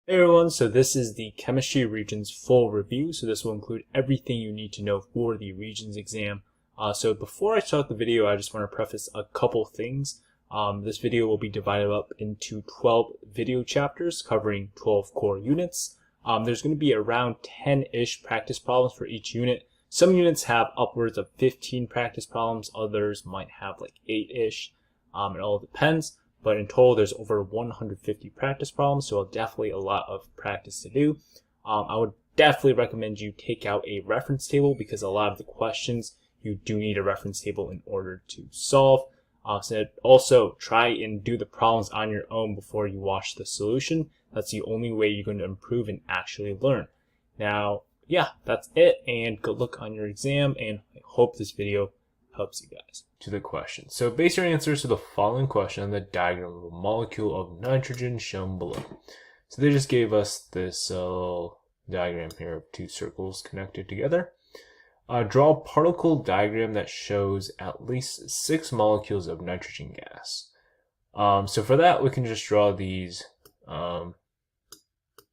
Hey everyone, so this is the Chemistry Regents full review. So this will include everything you need to know for the Regents exam. So before I start the video, I just want to preface a couple things. This video will be divided up into 12 video chapters covering 12 core units. There's going to be around 10-ish practice problems for each unit. Some units have upwards of 15 practice problems, others might have like 8-ish. It all depends. But in total, there's over 150 practice problems, so definitely a lot of practice to do. I would definitely recommend you take out a reference table because a lot of the questions you do need a reference table in order to solve. So also try and do the problems on your own before you watch the solution. That's the only way you're going to improve and actually learn. Now, yeah, that's it, and good luck on your exam, and I hope this video helps you guys. To the question. So base your answers to the following question on the diagram of a molecule of nitrogen shown below. So they just gave us this little diagram here of two circles connected together. Draw a particle diagram that shows at least 6 molecules of nitrogen gas. So for that, we can just draw these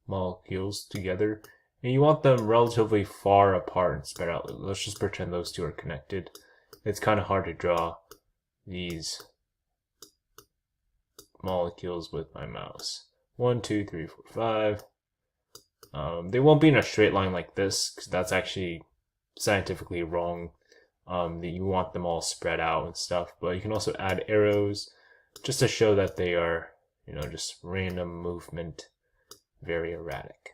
molecules together. And you want them relatively far apart and spread out. Let's just pretend those two are connected. It's kind of hard to draw these molecules with my mouse. 1, 2, 3, 4, 5. They won't be in a straight line like this because that's actually scientifically wrong. That you want them all spread out and stuff. But you can also add arrows just to show that they are, just random movement, very erratic.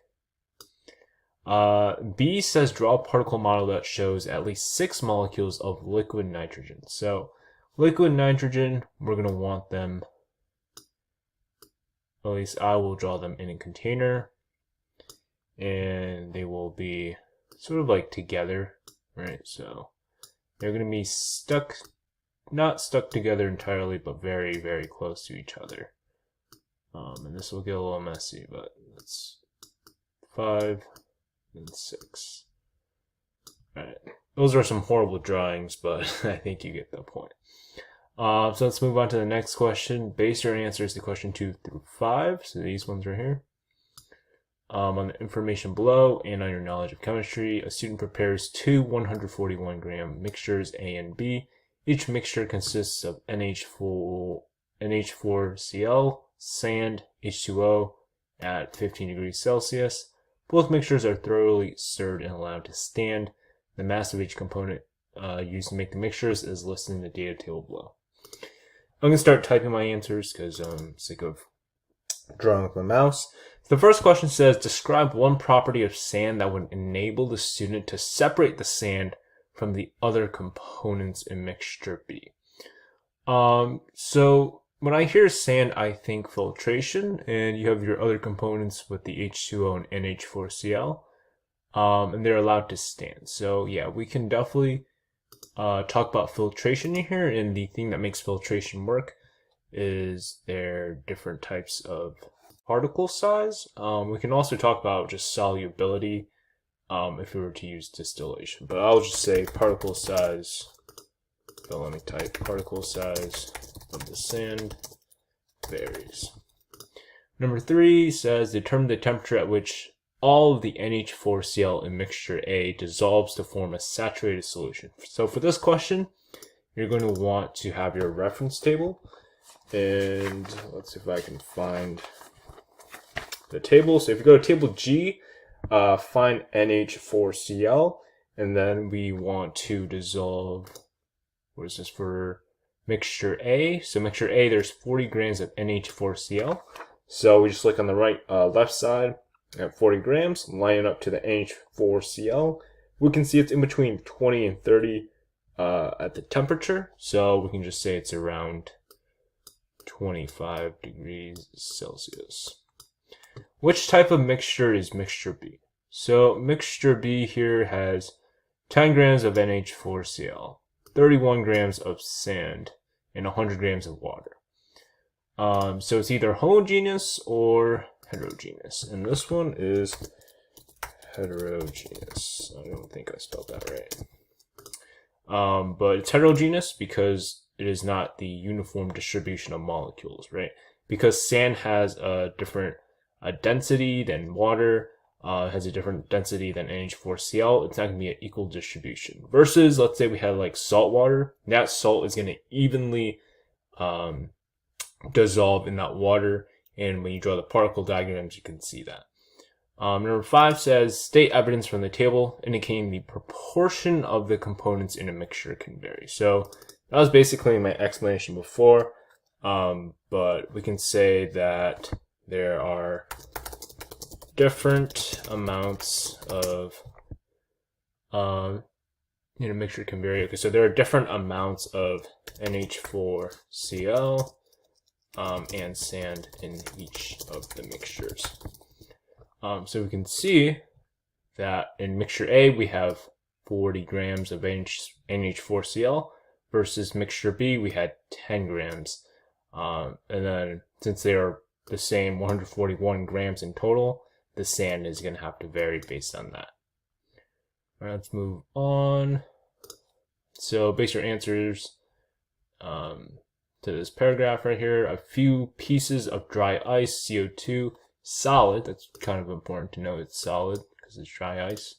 B says draw a particle model that shows at least 6 molecules of liquid nitrogen. So liquid nitrogen, we're going to want them, at least I will draw them in a container, and they will be sort of like together, right? So they're going to be stuck, not stuck together entirely, but very, very close to each other. And this will get a little messy, but it's 5 and 6. Alright, those are some horrible drawings, but I think you get the point. So let's move on to the next question. Base your answers to question 2 through 5. So these ones right here. On the information below and on your knowledge of chemistry, a student prepares 2 141-gram mixtures A and B. Each mixture consists of NH4Cl, sand, H2O at 15 degrees Celsius. Both mixtures are thoroughly stirred and allowed to stand. The mass of each component used to make the mixtures is listed in the data table below. I'm going to start typing my answers because I'm sick of drawing with my mouse. The first question says, describe one property of sand that would enable the student to separate the sand from the other components in mixture B. So when I hear sand, I think filtration, and you have your other components with the H2O and NH4Cl, and they're allowed to stand. So yeah, we can definitely talk about filtration in here, and the thing that makes filtration work is their different types of particle size. We can also talk about just solubility if we were to use distillation, but I'll just say particle size. So let me type particle size of the sand varies. Number 3 says determine the temperature at which all of the NH4Cl in mixture A dissolves to form a saturated solution. So for this question, you're going to want to have your reference table, and let's see if I can find the table. So if you go to table G, find NH4Cl, and then we want to dissolve, what is this for mixture A? So mixture A, there's 40 grams of NH4Cl. So we just look on the left side at 40 grams, line it up to the NH4Cl. We can see it's in between 20 and 30 at the temperature. So we can just say it's around 25 degrees Celsius. Which type of mixture is mixture B? So mixture B here has 10 grams of NH4Cl. 31 grams of sand, and 100 grams of water. So it's either homogeneous or heterogeneous. And this one is heterogeneous. I don't think I spelled that right. But it's heterogeneous because it is not the uniform distribution of molecules, right? Because sand has a different density than water, has a different density than NH4Cl, it's not going to be an equal distribution. Versus, let's say we had like salt water, that salt is going to evenly dissolve in that water, and when you draw the particle diagrams, you can see that. Number 5 says, state evidence from the table indicating the proportion of the components in a mixture can vary. So that was basically my explanation before, but we can say that there are different amounts of, mixture can vary. Okay, so there are different amounts of NH4Cl and sand in each of the mixtures. So we can see that in mixture A, we have 40 grams of NH4Cl versus mixture B, we had 10 grams. And then since they are the same 141 grams in total, the sand is going to have to vary based on that. All right, let's move on. So base your answers to this paragraph right here. A few pieces of dry ice, CO2, solid, that's kind of important to know it's solid because it's dry ice,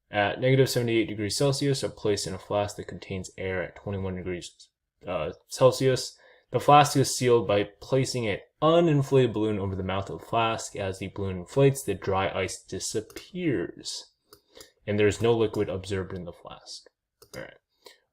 at negative 78 degrees Celsius are placed in a flask that contains air at 21 degrees Celsius. The flask is sealed by placing an uninflated balloon over the mouth of the flask. As the balloon inflates, the dry ice disappears, and there is no liquid observed in the flask. All right.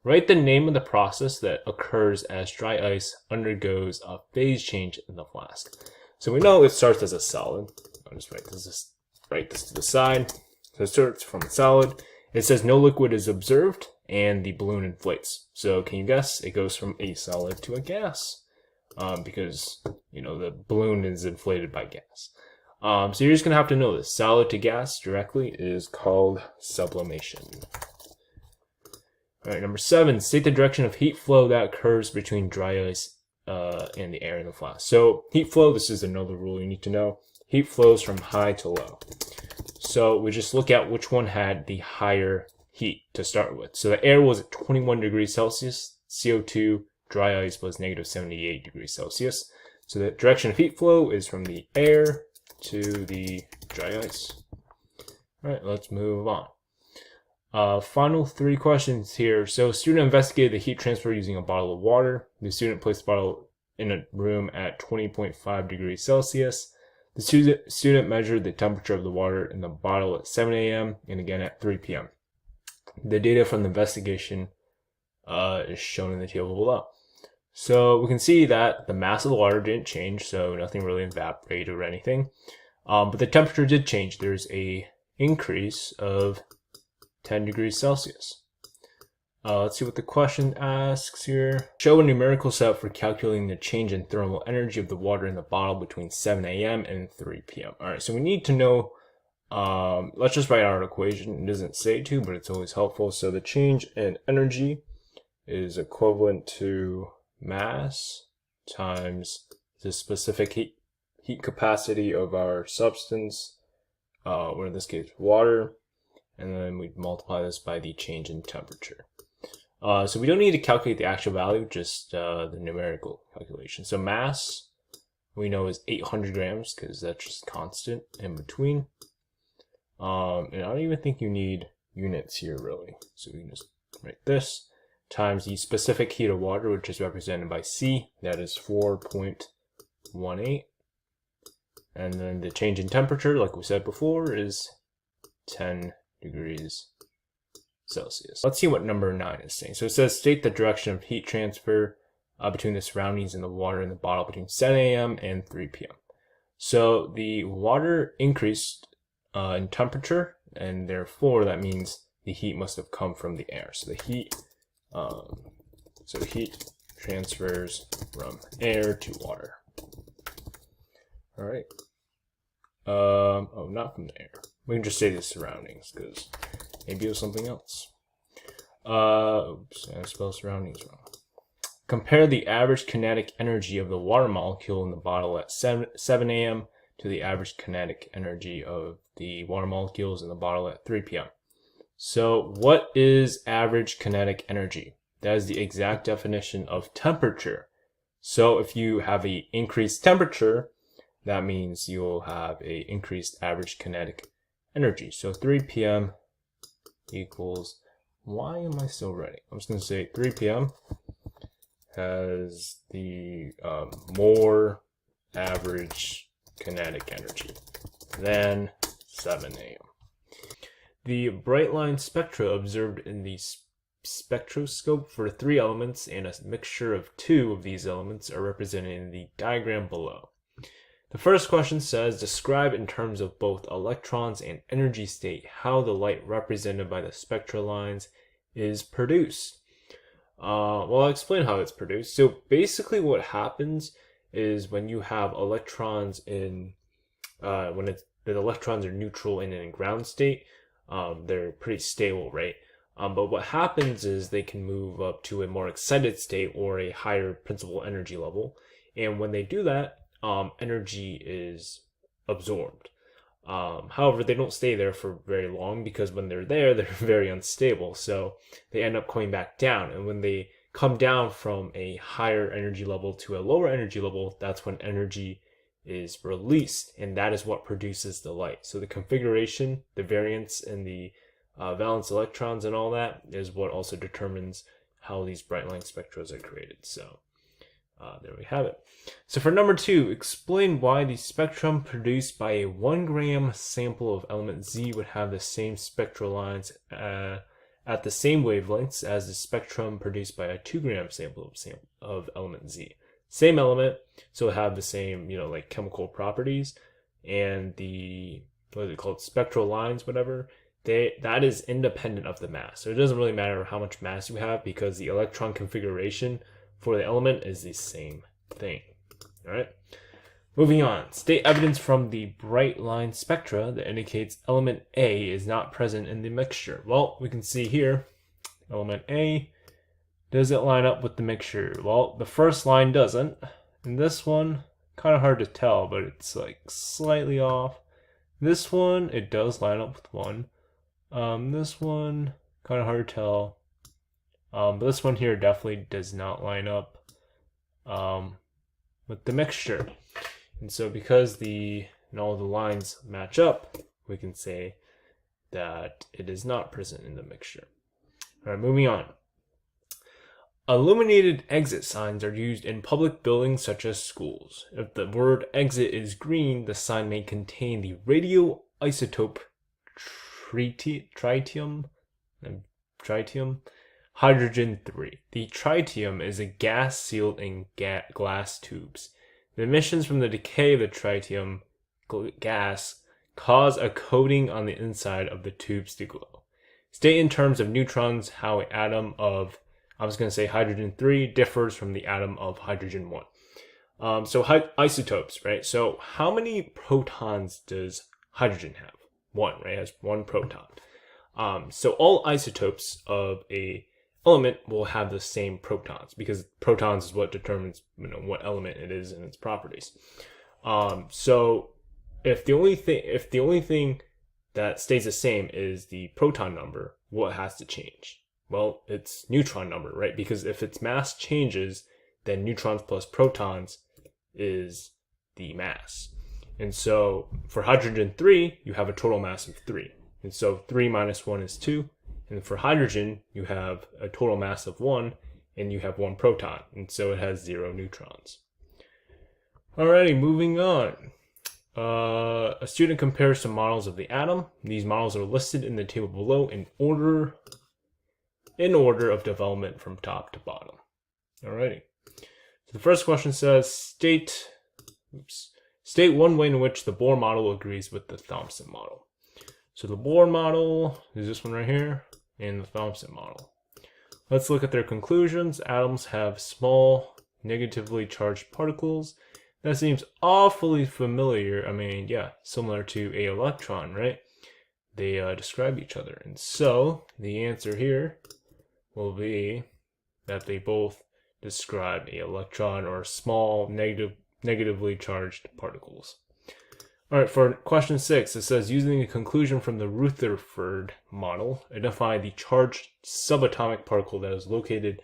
Write the name of the process that occurs as dry ice undergoes a phase change in the flask. So we know it starts as a solid. I'll just write this to the side. So it starts from a solid. It says no liquid is observed, and the balloon inflates. So can you guess? It goes from a solid to a gas, because the balloon is inflated by gas. So you're just gonna have to know this. Solid to gas directly is called sublimation. All right, number 7. State the direction of heat flow that occurs between dry ice and the air in the flask. So heat flow, this is another rule you need to know. Heat flows from high to low. So we just look at which one had the higher heat to start with. So the air was at 21 degrees Celsius, CO2, dry ice was negative 78 degrees Celsius. So the direction of heat flow is from the air to the dry ice. All right, let's move on. Final 3 questions here. So student investigated the heat transfer using a bottle of water. The student placed the bottle in a room at 20.5 degrees Celsius. The student measured the temperature of the water in the bottle at 7 a.m. and again at 3 p.m. The data from the investigation is shown in the table below. So we can see that the mass of the water didn't change, so nothing really evaporated or anything. But the temperature did change. There's a increase of 10 degrees Celsius. Let's see what the question asks here. Show a numerical setup for calculating the change in thermal energy of the water in the bottle between 7 a.m. and 3 p.m. All right, so we need to know, let's just write our equation. It doesn't say to, but it's always helpful. So the change in energy is equivalent to mass times the specific heat capacity of our substance, or in this case, water. And then we multiply this by the change in temperature. So we don't need to calculate the actual value, just the numerical calculation. So mass, we know, is 800 grams, because that's just constant in between. And I don't even think you need units here, really. So we can just write this, times the specific heat of water, which is represented by C, that is 4.18. And then the change in temperature, like we said before, is 10 degrees Celsius. Let's see what number 9 is saying. So it says state the direction of heat transfer between the surroundings and the water in the bottle between 7 a.m. and 3 p.m. So the water increased in temperature, and therefore that means the heat must have come from the air. So the heat, heat transfers from air to water. All right. Oh, not from the air. We can just say the surroundings, because maybe it was something else. Oops, I spelled surroundings wrong. Compare the average kinetic energy of the water molecule in the bottle at 7 a.m. to the average kinetic energy of the water molecules in the bottle at 3 p.m. So what is average kinetic energy? That is the exact definition of temperature. So if you have an increased temperature, that means you'll have a increased average kinetic energy. So 3 p.m. equals, why am I still writing? I'm just going to say 3 p.m. has the more average kinetic energy than 7 a.m. The bright line spectra observed in the spectroscope for 3 elements and a mixture of 2 of these elements are represented in the diagram below. The first question says, describe in terms of both electrons and energy state how the light represented by the spectral lines is produced. Well, I'll explain how it's produced. So basically what happens is when you have electrons in, the electrons are neutral and in ground state, they're pretty stable, right? But what happens is they can move up to a more excited state or a higher principal energy level. And when they do that, energy is absorbed. However, they don't stay there for very long because when they're there, they're very unstable. So they end up coming back down. And when they come down from a higher energy level to a lower energy level, that's when energy is released. And that is what produces the light. So the configuration, the variance in the valence electrons and all that is what also determines how these bright line spectra are created. So there we have it. So for number 2, explain why the spectrum produced by a 1 gram sample of element Z would have the same spectral lines at the same wavelengths as the spectrum produced by a 2 gram sample of element Z. Same element, so it have the same, like chemical properties, and the, what is it called, spectral lines, whatever, that is independent of the mass. So it doesn't really matter how much mass you have because the electron configuration for the element is the same thing. All right. Moving on. State evidence from the bright line spectra that indicates element A is not present in the mixture. Well, we can see here, element A, does it line up with the mixture? Well, the first line doesn't. And this one, kind of hard to tell, but it's like slightly off. This one, it does line up with one. This one, kind of hard to tell. But this one here definitely does not line up with the mixture. And so because all the lines match up, we can say that it is not present in the mixture. All right, moving on. Illuminated exit signs are used in public buildings such as schools. If the word exit is green, the sign may contain the radioisotope tritium hydrogen-3. The tritium is a gas sealed in glass tubes. The emissions from the decay of the tritium gas cause a coating on the inside of the tubes to glow. State in terms of neutrons how an atom of, I was going to say hydrogen-3, differs from the atom of hydrogen-1. So isotopes, right? So how many protons does hydrogen have? 1, right? It has 1 proton. So all isotopes of a element will have the same protons because protons is what determines what element it is and its properties. So if the only thing that stays the same is the proton number, what has to change? Well, it's neutron number, right? Because if its mass changes, then neutrons plus protons is the mass. And so for hydrogen-3, you have a total mass of 3. And so 3 minus 1 is 2. And for hydrogen, you have a total mass of 1, and you have 1 proton. And so it has 0 neutrons. Alrighty, moving on. A student compares some models of the atom. These models are listed in the table below in order of development from top to bottom. Alrighty. So the first question says, state one way in which the Bohr model agrees with the Thomson model. So the Bohr model is this one right here, and the Thomson model. Let's look at their conclusions. Atoms have small, negatively charged particles. That seems awfully familiar. I mean, yeah, similar to an electron, right? They describe each other. And so the answer here will be that they both describe an electron or small, negatively charged particles. All right, for question 6, it says, using the conclusion from the Rutherford model, identify the charged subatomic particle that is located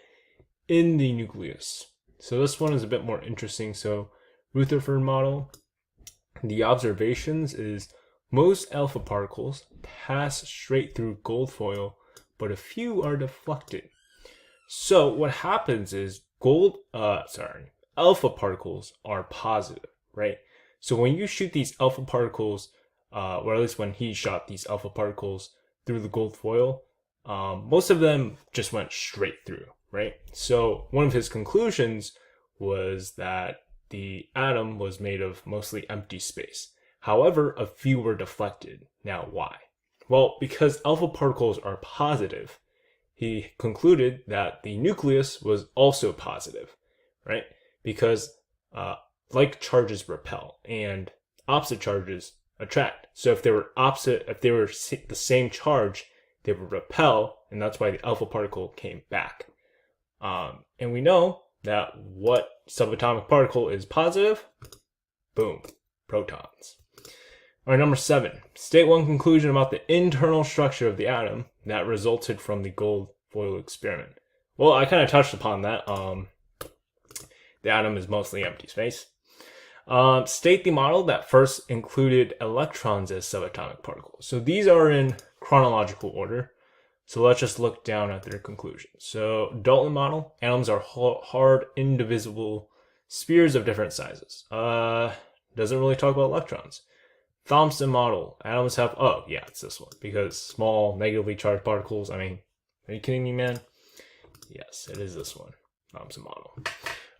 in the nucleus. So this one is a bit more interesting. So Rutherford model, the observations is most alpha particles pass straight through gold foil, but a few are deflected. So what happens is alpha particles are positive, right? So when you shoot these alpha particles, or at least when he shot these alpha particles through the gold foil, most of them just went straight through, right? So one of his conclusions was that the atom was made of mostly empty space. However, a few were deflected. Now, why? Well, because alpha particles are positive, he concluded that the nucleus was also positive, right? Because like charges repel and opposite charges attract. So if they were the same charge, they would repel, and that's why the alpha particle came back. And we know that what subatomic particle is positive? Boom, protons. All right, number 7. State one conclusion about the internal structure of the atom that resulted from the gold foil experiment. Well, I kind of touched upon that. The atom is mostly empty space. State the model that first included electrons as subatomic particles. So these are in chronological order. So let's just look down at their conclusions. So Dalton model, atoms are hard, indivisible spheres of different sizes. Doesn't really talk about electrons. Thomson model, atoms have, oh yeah, it's this one, because small negatively charged particles, I mean, are you kidding me, man? Yes, it is this one, Thomson model.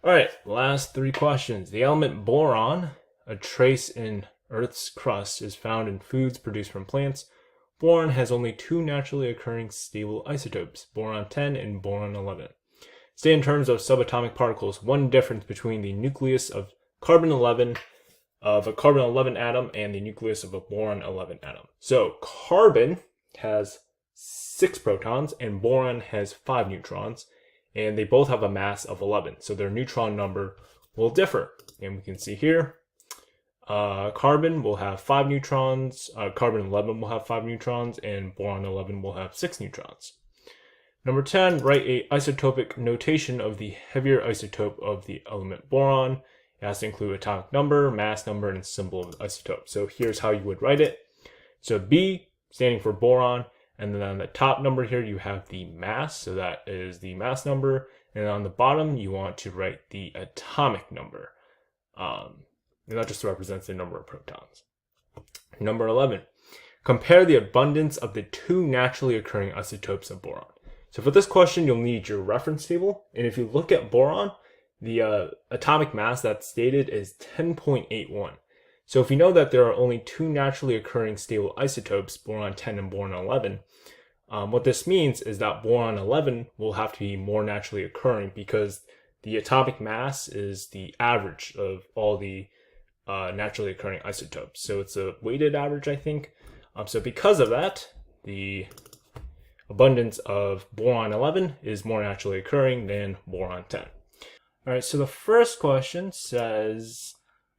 All right, last 3 questions. The element boron, a trace in Earth's crust, is found in foods produced from plants. Boron has only 2 naturally occurring stable isotopes, boron-10 and boron-11. State in terms of subatomic particles, one difference between the nucleus of carbon-11 of a carbon-11 atom and the nucleus of a boron-11 atom. So carbon has 6 protons and boron has 5 neutrons, and they both have a mass of 11. So their neutron number will differ. And we can see here, carbon will have 5 neutrons, carbon-11 will have 5 neutrons, and boron-11 will have 6 neutrons. Number 10, write a isotopic notation of the heavier isotope of the element boron. It has to include atomic number, mass number, and symbol of the isotope. So here's how you would write it. So B, standing for boron, and then on the top number here, you have the mass. So that is the mass number. And on the bottom, you want to write the atomic number. And that just represents the number of protons. Number 11, compare the abundance of the 2 naturally occurring isotopes of boron. So for this question, you'll need your reference table. And if you look at boron, the atomic mass that's stated is 10.81. So if you know that there are only 2 naturally occurring stable isotopes, boron-10 and boron-11, what this means is that boron-11 will have to be more naturally occurring because the atomic mass is the average of all the naturally occurring isotopes. So it's a weighted average, I think. So because of that, the abundance of boron-11 is more naturally occurring than boron-10. All right, so the first question says,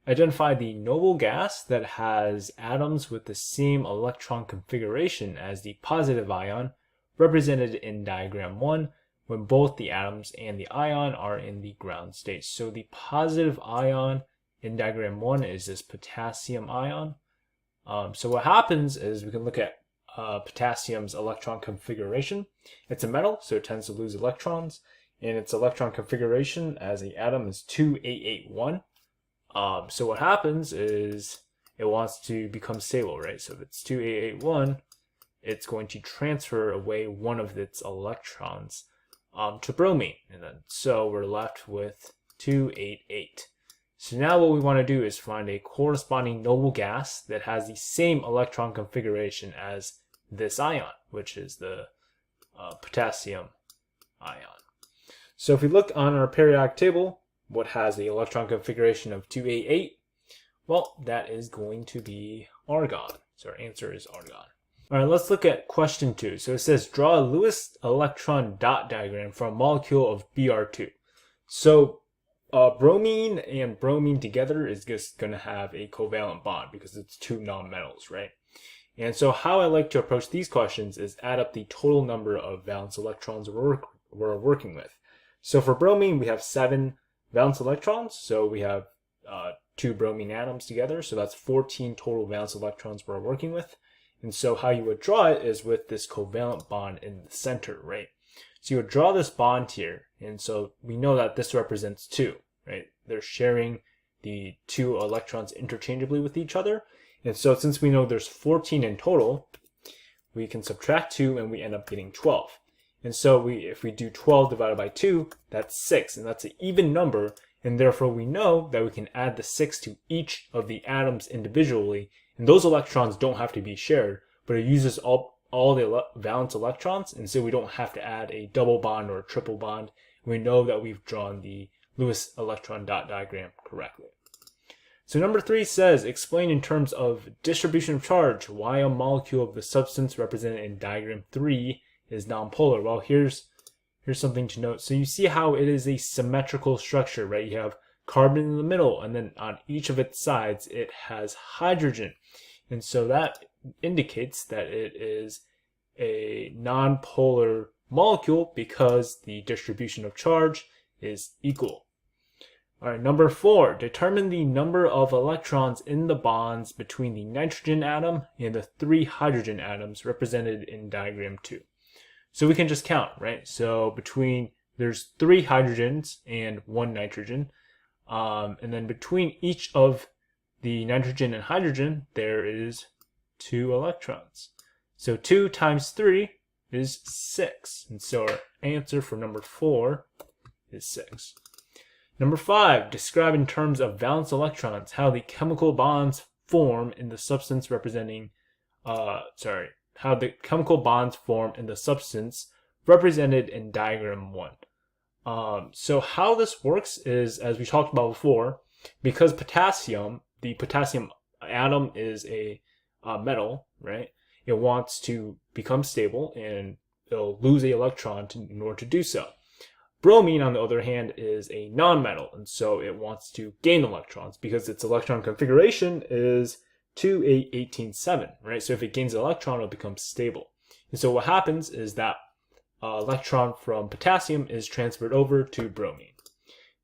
identify the noble gas that has atoms with the same electron configuration as the positive ion represented in diagram 1 when both the atoms and the ion are in the ground state. So the positive ion in diagram 1 is this potassium ion. So what happens is we can look at potassium's electron configuration. It's a metal, so it tends to lose electrons. And its electron configuration as the atom is 2881. So what happens is it wants to become stable, right? So if it's 2881, it's going to transfer away one of its electrons to bromine. And then so we're left with 288. So now what we want to do is find a corresponding noble gas that has the same electron configuration as this ion, which is the potassium ion. So if we look on our periodic table, what has the electron configuration of 288? Well, that is going to be argon. So our answer is argon. All right, let's look at question 2. So it says, draw a Lewis electron dot diagram for a molecule of Br2. So bromine and bromine together is just going to have a covalent bond because it's 2 nonmetals, right? And so how I like to approach these questions is add up the total number of valence electrons we're working with. So for bromine, we have 7 valence electrons. So we have two bromine atoms together. So that's 14 total valence electrons we're working with. And so how you would draw it is with this covalent bond in the center, right? So you would draw this bond here. And so we know that this represents 2, right? They're sharing the 2 electrons interchangeably with each other. And so since we know there's 14 in total, we can subtract 2 and we end up getting 12. And so if we do 12 divided by 2, that's 6, and that's an even number, and therefore we know that we can add the 6 to each of the atoms individually, and those electrons don't have to be shared, but it uses all the valence electrons, and so we don't have to add a double bond or a triple bond. We know that we've drawn the Lewis electron dot diagram correctly. So number 3 says, explain in terms of distribution of charge why a molecule of the substance represented in diagram 3 is nonpolar. Well, here's something to note. So you see how it is a symmetrical structure, right? You have carbon in the middle, and then on each of its sides it has hydrogen. And so that indicates that it is a nonpolar molecule because the distribution of charge is equal. All right, number 4, determine the number of electrons in the bonds between the nitrogen atom and the 3 hydrogen atoms represented in diagram 2. So we can just count, right? So there's 3 hydrogens and 1 nitrogen. And then between each of the nitrogen and hydrogen, there is 2 electrons. So 2 times 3 is 6. And so our answer for number 4 is 6. Number 5, describe in terms of valence electrons how the chemical bonds form in the substance representing, how the chemical bonds form in the substance represented in diagram 1. So how this works is, as we talked about before, because the potassium atom is a metal, right? It wants to become stable and it'll lose an electron in order to do so. Bromine, on the other hand, is a nonmetal, and so it wants to gain electrons because its electron configuration is 2, 8, 18, 7, right? So if it gains an electron, it'll become stable. And so what happens is that electron from potassium is transferred over to bromine.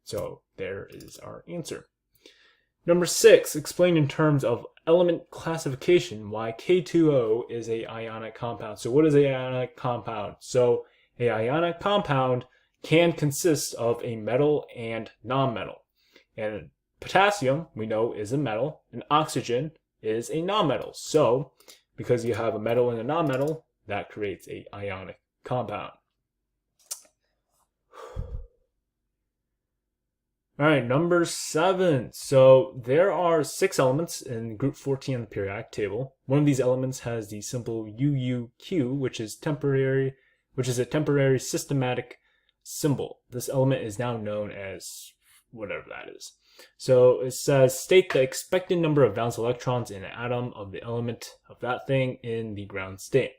So there is our answer. Number 6, explain in terms of element classification why K2O is a ionic compound. So what is an ionic compound? So an ionic compound can consist of a metal and nonmetal. And potassium, we know, is a metal, and oxygen is a nonmetal. So because you have a metal and a nonmetal, that creates an ionic compound. All right, number 7. So there are 6 elements in group 14 on the periodic table. One of these elements has the symbol UUQ, which is a temporary systematic symbol. This element is now known as whatever that is. So it says, state the expected number of valence electrons in an atom of the element of that thing in the ground state.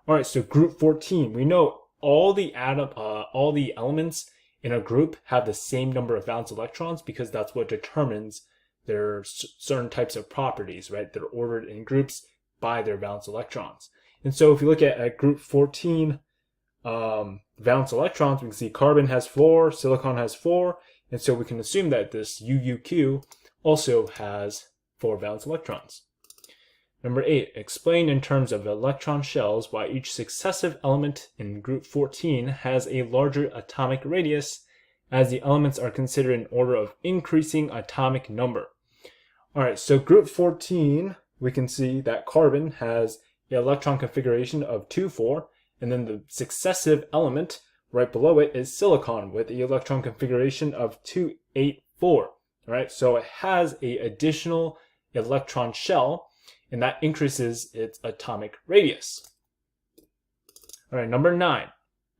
All right, so group 14, we know all the elements in a group have the same number of valence electrons because that's what determines their certain types of properties, right? They're ordered in groups by their valence electrons. And so if you look at group 14 valence electrons, we can see carbon has 4, silicon has 4, and so we can assume that this UUQ also has 4 valence electrons. Number 8, explain in terms of electron shells why each successive element in group 14 has a larger atomic radius as the elements are considered in order of increasing atomic number. All right, so group 14, we can see that carbon has an electron configuration of 2, 4, and then the successive element right below it is silicon with the electron configuration of 2, 8, 4. All right, so it has an additional electron shell, and that increases its atomic radius. All right, number 9.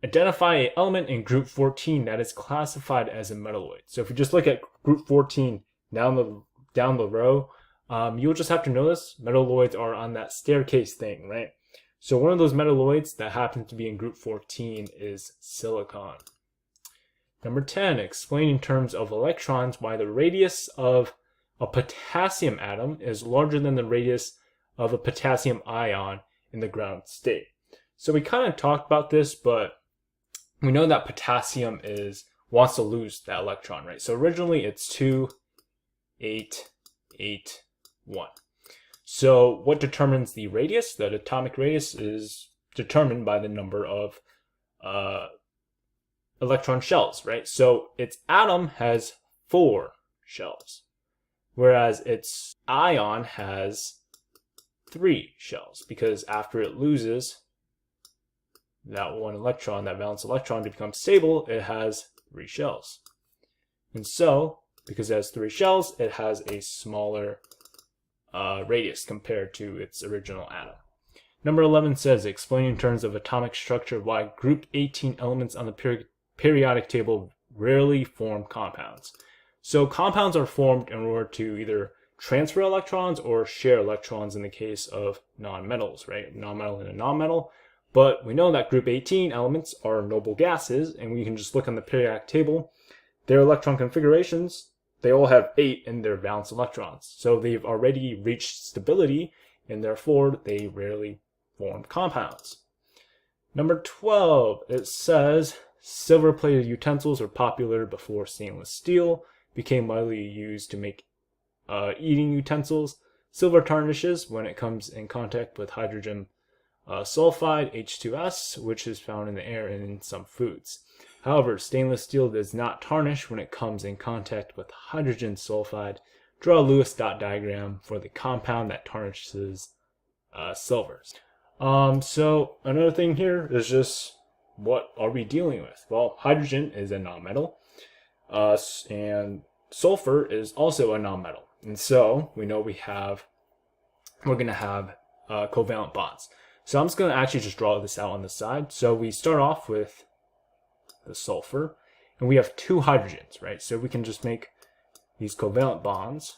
Identify an element in group 14 that is classified as a metalloid. So if you just look at group 14 down the row, you'll just have to notice metalloids are on that staircase thing, right? So one of those metalloids that happens to be in group 14 is silicon. Number 10, explain in terms of electrons why the radius of a potassium atom is larger than the radius of a potassium ion in the ground state. So we kind of talked about this, but we know that potassium wants to lose that electron, right? So originally it's 2, 8, 8, 1. So what determines the radius? The atomic radius is determined by the number of electron shells, right? So its atom has 4 shells, whereas its ion has 3 shells, because after it loses that one electron, that valence electron, to become stable, it has 3 shells. And so, because it has 3 shells, it has a smaller radius compared to its original atom. Number 11 says, explain in terms of atomic structure why group 18 elements on the periodic table rarely form compounds. So compounds are formed in order to either transfer electrons or share electrons in the case of nonmetals, right? Nonmetal and a nonmetal. But we know that group 18 elements are noble gases, and we can just look on the periodic table. Their electron configurations, they all have 8 in their valence electrons. So they've already reached stability, and therefore they rarely form compounds. Number 12, it says, silver-plated utensils were popular before stainless steel became widely used to make eating utensils. Silver tarnishes when it comes in contact with hydrogen sulfide, H2S, which is found in the air and in some foods. However, stainless steel does not tarnish when it comes in contact with hydrogen sulfide. Draw a Lewis dot diagram for the compound that tarnishes silver. So another thing here is just, what are we dealing with? Well, hydrogen is a nonmetal, and sulfur is also a nonmetal. And so we know we're going to have covalent bonds. So I'm just going to actually just draw this out on the side. So we start off with the sulfur, and we have 2 hydrogens, right? So we can just make these covalent bonds,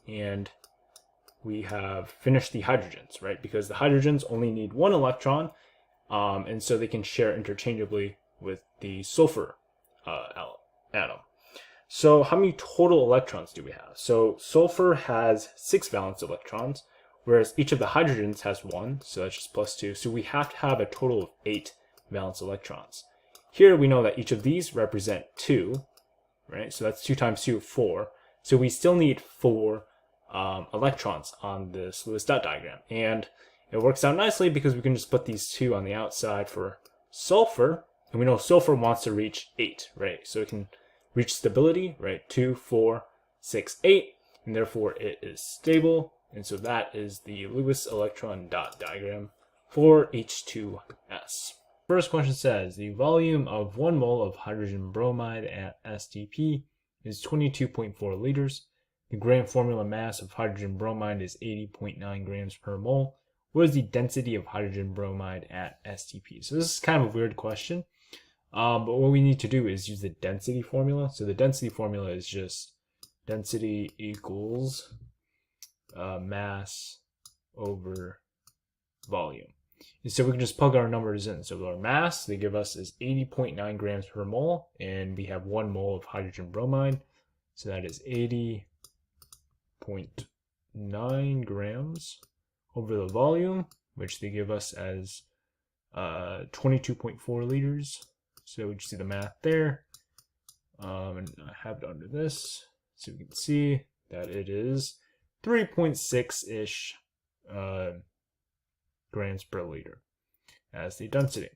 and we have finished the hydrogens, right? Because the hydrogens only need 1 electron, and so they can share interchangeably with the sulfur atom. So how many total electrons do we have? So sulfur has 6 valence electrons, whereas each of the hydrogens has 1, so that's just plus 2. So we have to have a total of 8 valence electrons. Here we know that each of these represent 2, right? So that's 2 times 2, 4. So we still need 4 electrons on this Lewis dot diagram. And it works out nicely because we can just put these 2 on the outside for sulfur. And we know sulfur wants to reach 8, right? So it can reach stability, right? 2, 4, 6, 8. And therefore it is stable. And so that is the Lewis electron dot diagram for H2S. First question says, the volume of 1 mole of hydrogen bromide at STP is 22.4 liters. The gram formula mass of hydrogen bromide is 80.9 grams per mole. What is the density of hydrogen bromide at STP? So this is kind of a weird question, but what we need to do is use the density formula. So the density formula is just density equals mass over volume. And so we can just plug our numbers in. So our mass they give us is 80.9 grams per mole, and we have 1 mole of hydrogen bromide. So that is 80.9 grams over the volume, which they give us as 22.4 liters. So we just see the math there. And I have it under this, so we can see that it is 3.6-ish grams per liter as the density.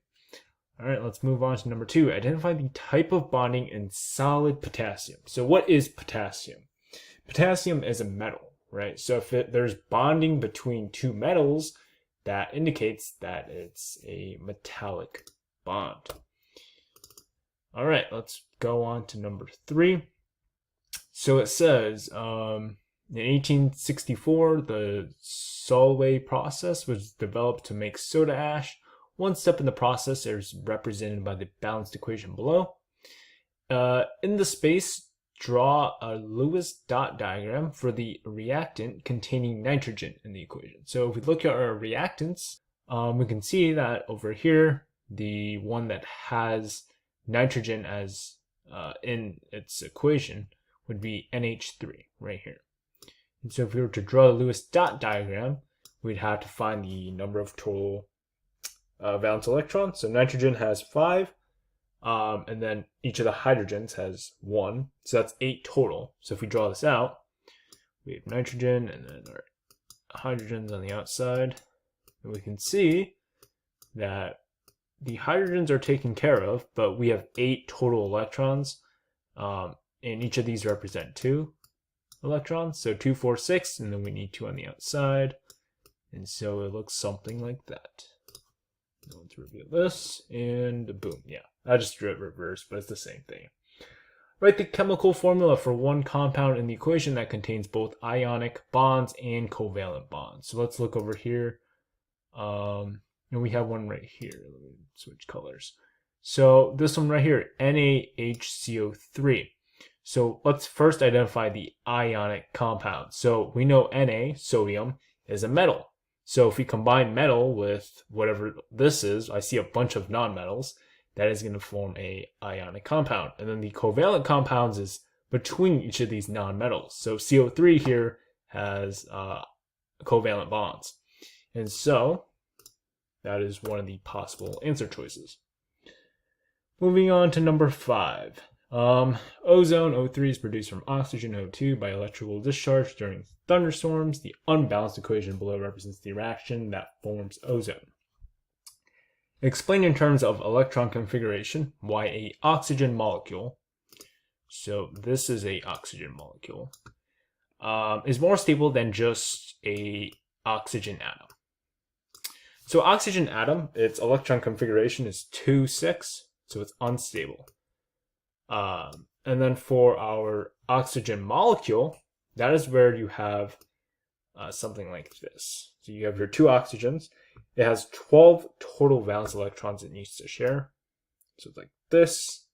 All right, let's move on to number 2. Identify the type of bonding in solid potassium. So what is potassium? Potassium is a metal, right? So if there's bonding between 2 metals, that indicates that it's a metallic bond. All right, let's go on to number 3. So it says, in 1864, the Solvay process was developed to make soda ash. One step in the process is represented by the balanced equation below. In the space, draw a Lewis dot diagram for the reactant containing nitrogen in the equation. So if we look at our reactants, we can see that over here, the one that has nitrogen as in its equation would be NH3 right here. And so if we were to draw a Lewis dot diagram, we'd have to find the number of total valence electrons. So nitrogen has 5, and then each of the hydrogens has 1. So that's 8 total. So if we draw this out, we have nitrogen, and then our hydrogens on the outside. And we can see that the hydrogens are taken care of, but we have 8 total electrons, and each of these represent 2 electrons. So 2, 4, 6, and then we need 2 on the outside. And so it looks something like that. Now let's reveal this, and boom, yeah. I just drew it reverse, but it's the same thing. Write the chemical formula for one compound in the equation that contains both ionic bonds and covalent bonds. So let's look over here. And we have one right here. Let me switch colors. So this one right here, NaHCO3. So let's first identify the ionic compound. So we know Na, sodium, is a metal. So if we combine metal with whatever this is, I see a bunch of nonmetals, that is going to form a ionic compound. And then the covalent compounds is between each of these nonmetals. So CO3 here has covalent bonds. And so that is one of the possible answer choices. Moving on to number 5. Ozone, O3, is produced from oxygen, O2, by electrical discharge during thunderstorms. The unbalanced equation below represents the reaction that forms ozone. Explain in terms of electron configuration why a oxygen molecule, so this is a oxygen molecule, is more stable than just a oxygen atom. So oxygen atom, its electron configuration is 2, 6, so it's unstable. And then for our oxygen molecule, that is where you have something like this. So you have your 2 oxygens. It has 12 total valence electrons it needs to share. So it's like this.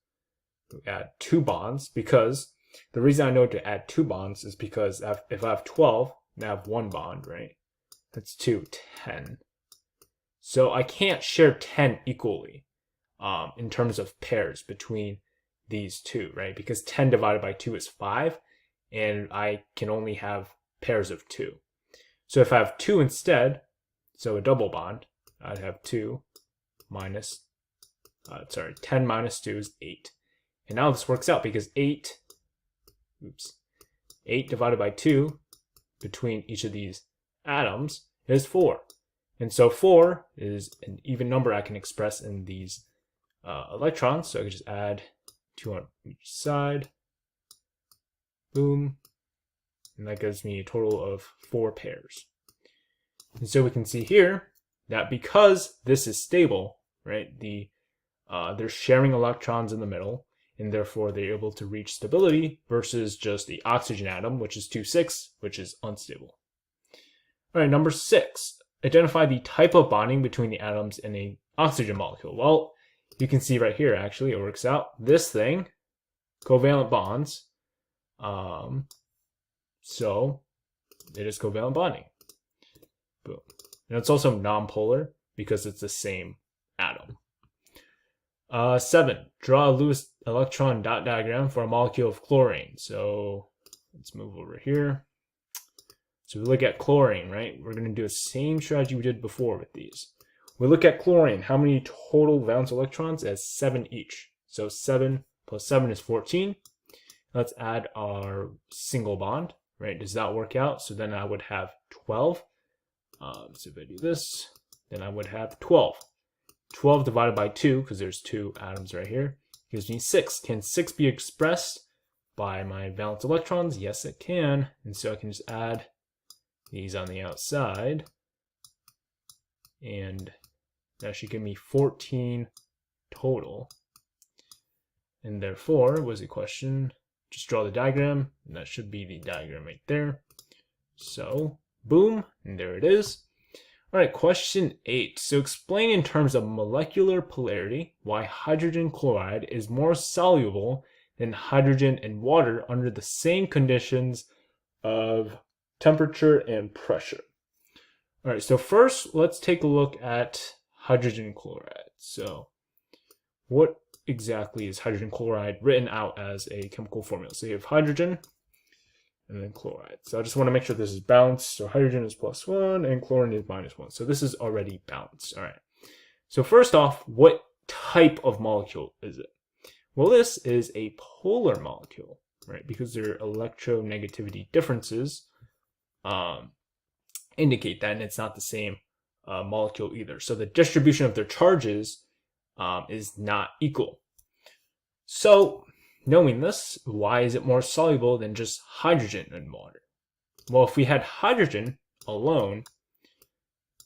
We add 2 bonds, because the reason I know to add 2 bonds is because if I have 12, and I have 1 bond, right? That's 2, 10. So I can't share 10 equally in terms of pairs between these 2, right? Because 10 divided by 2 is 5, and I can only have pairs of 2. So if I have 2 instead, so a double bond, I'd have 10 minus 2 is 8. And now this works out because 8 divided by 2 between each of these atoms is 4. And so 4 is an even number I can express in these electrons. So I can just add 2 on each side. Boom. And that gives me a total of 4 pairs. And so we can see here that because this is stable, right, they're sharing electrons in the middle, and therefore they're able to reach stability versus just the oxygen atom, which is 2, 6, which is unstable. All right, number 6. Identify the type of bonding between the atoms in an oxygen molecule. Well, you can see right here, actually, it works out. This thing, covalent bonds, so it is covalent bonding. Boom. And it's also nonpolar because it's the same atom. 7. Draw a Lewis electron dot diagram for a molecule of chlorine. So let's move over here. So we look at chlorine, right? We're going to do the same strategy we did before with these. We look at chlorine. How many total valence electrons? It has 7 each. So 7 plus 7 is 14. Let's add our single bond, right? Does that work out? So then I would have 12. So if I do this, then I would have 12. 12 divided by 2, because there's 2 atoms right here, gives me 6. Can 6 be expressed by my valence electrons? Yes, it can. And so I can just add these on the outside. And that should give me 14 total. And therefore, was the question, just draw the diagram, and that should be the diagram right there. So, boom, and there it is. All right, question 8. So explain in terms of molecular polarity why hydrogen chloride is more soluble than hydrogen in water under the same conditions of temperature and pressure. All right, so first let's take a look at hydrogen chloride. So what exactly is hydrogen chloride written out as a chemical formula? So you have hydrogen and then chloride. So I just want to make sure this is balanced. So hydrogen is +1 and chlorine is -1. So this is already balanced. All right. So first off, what type of molecule is it? Well, this is a polar molecule, right? Because there are electronegativity differences indicate that, and it's not the same molecule either. So the distribution of their charges is not equal. So knowing this, why is it more soluble than just hydrogen in water? Well, if we had hydrogen alone,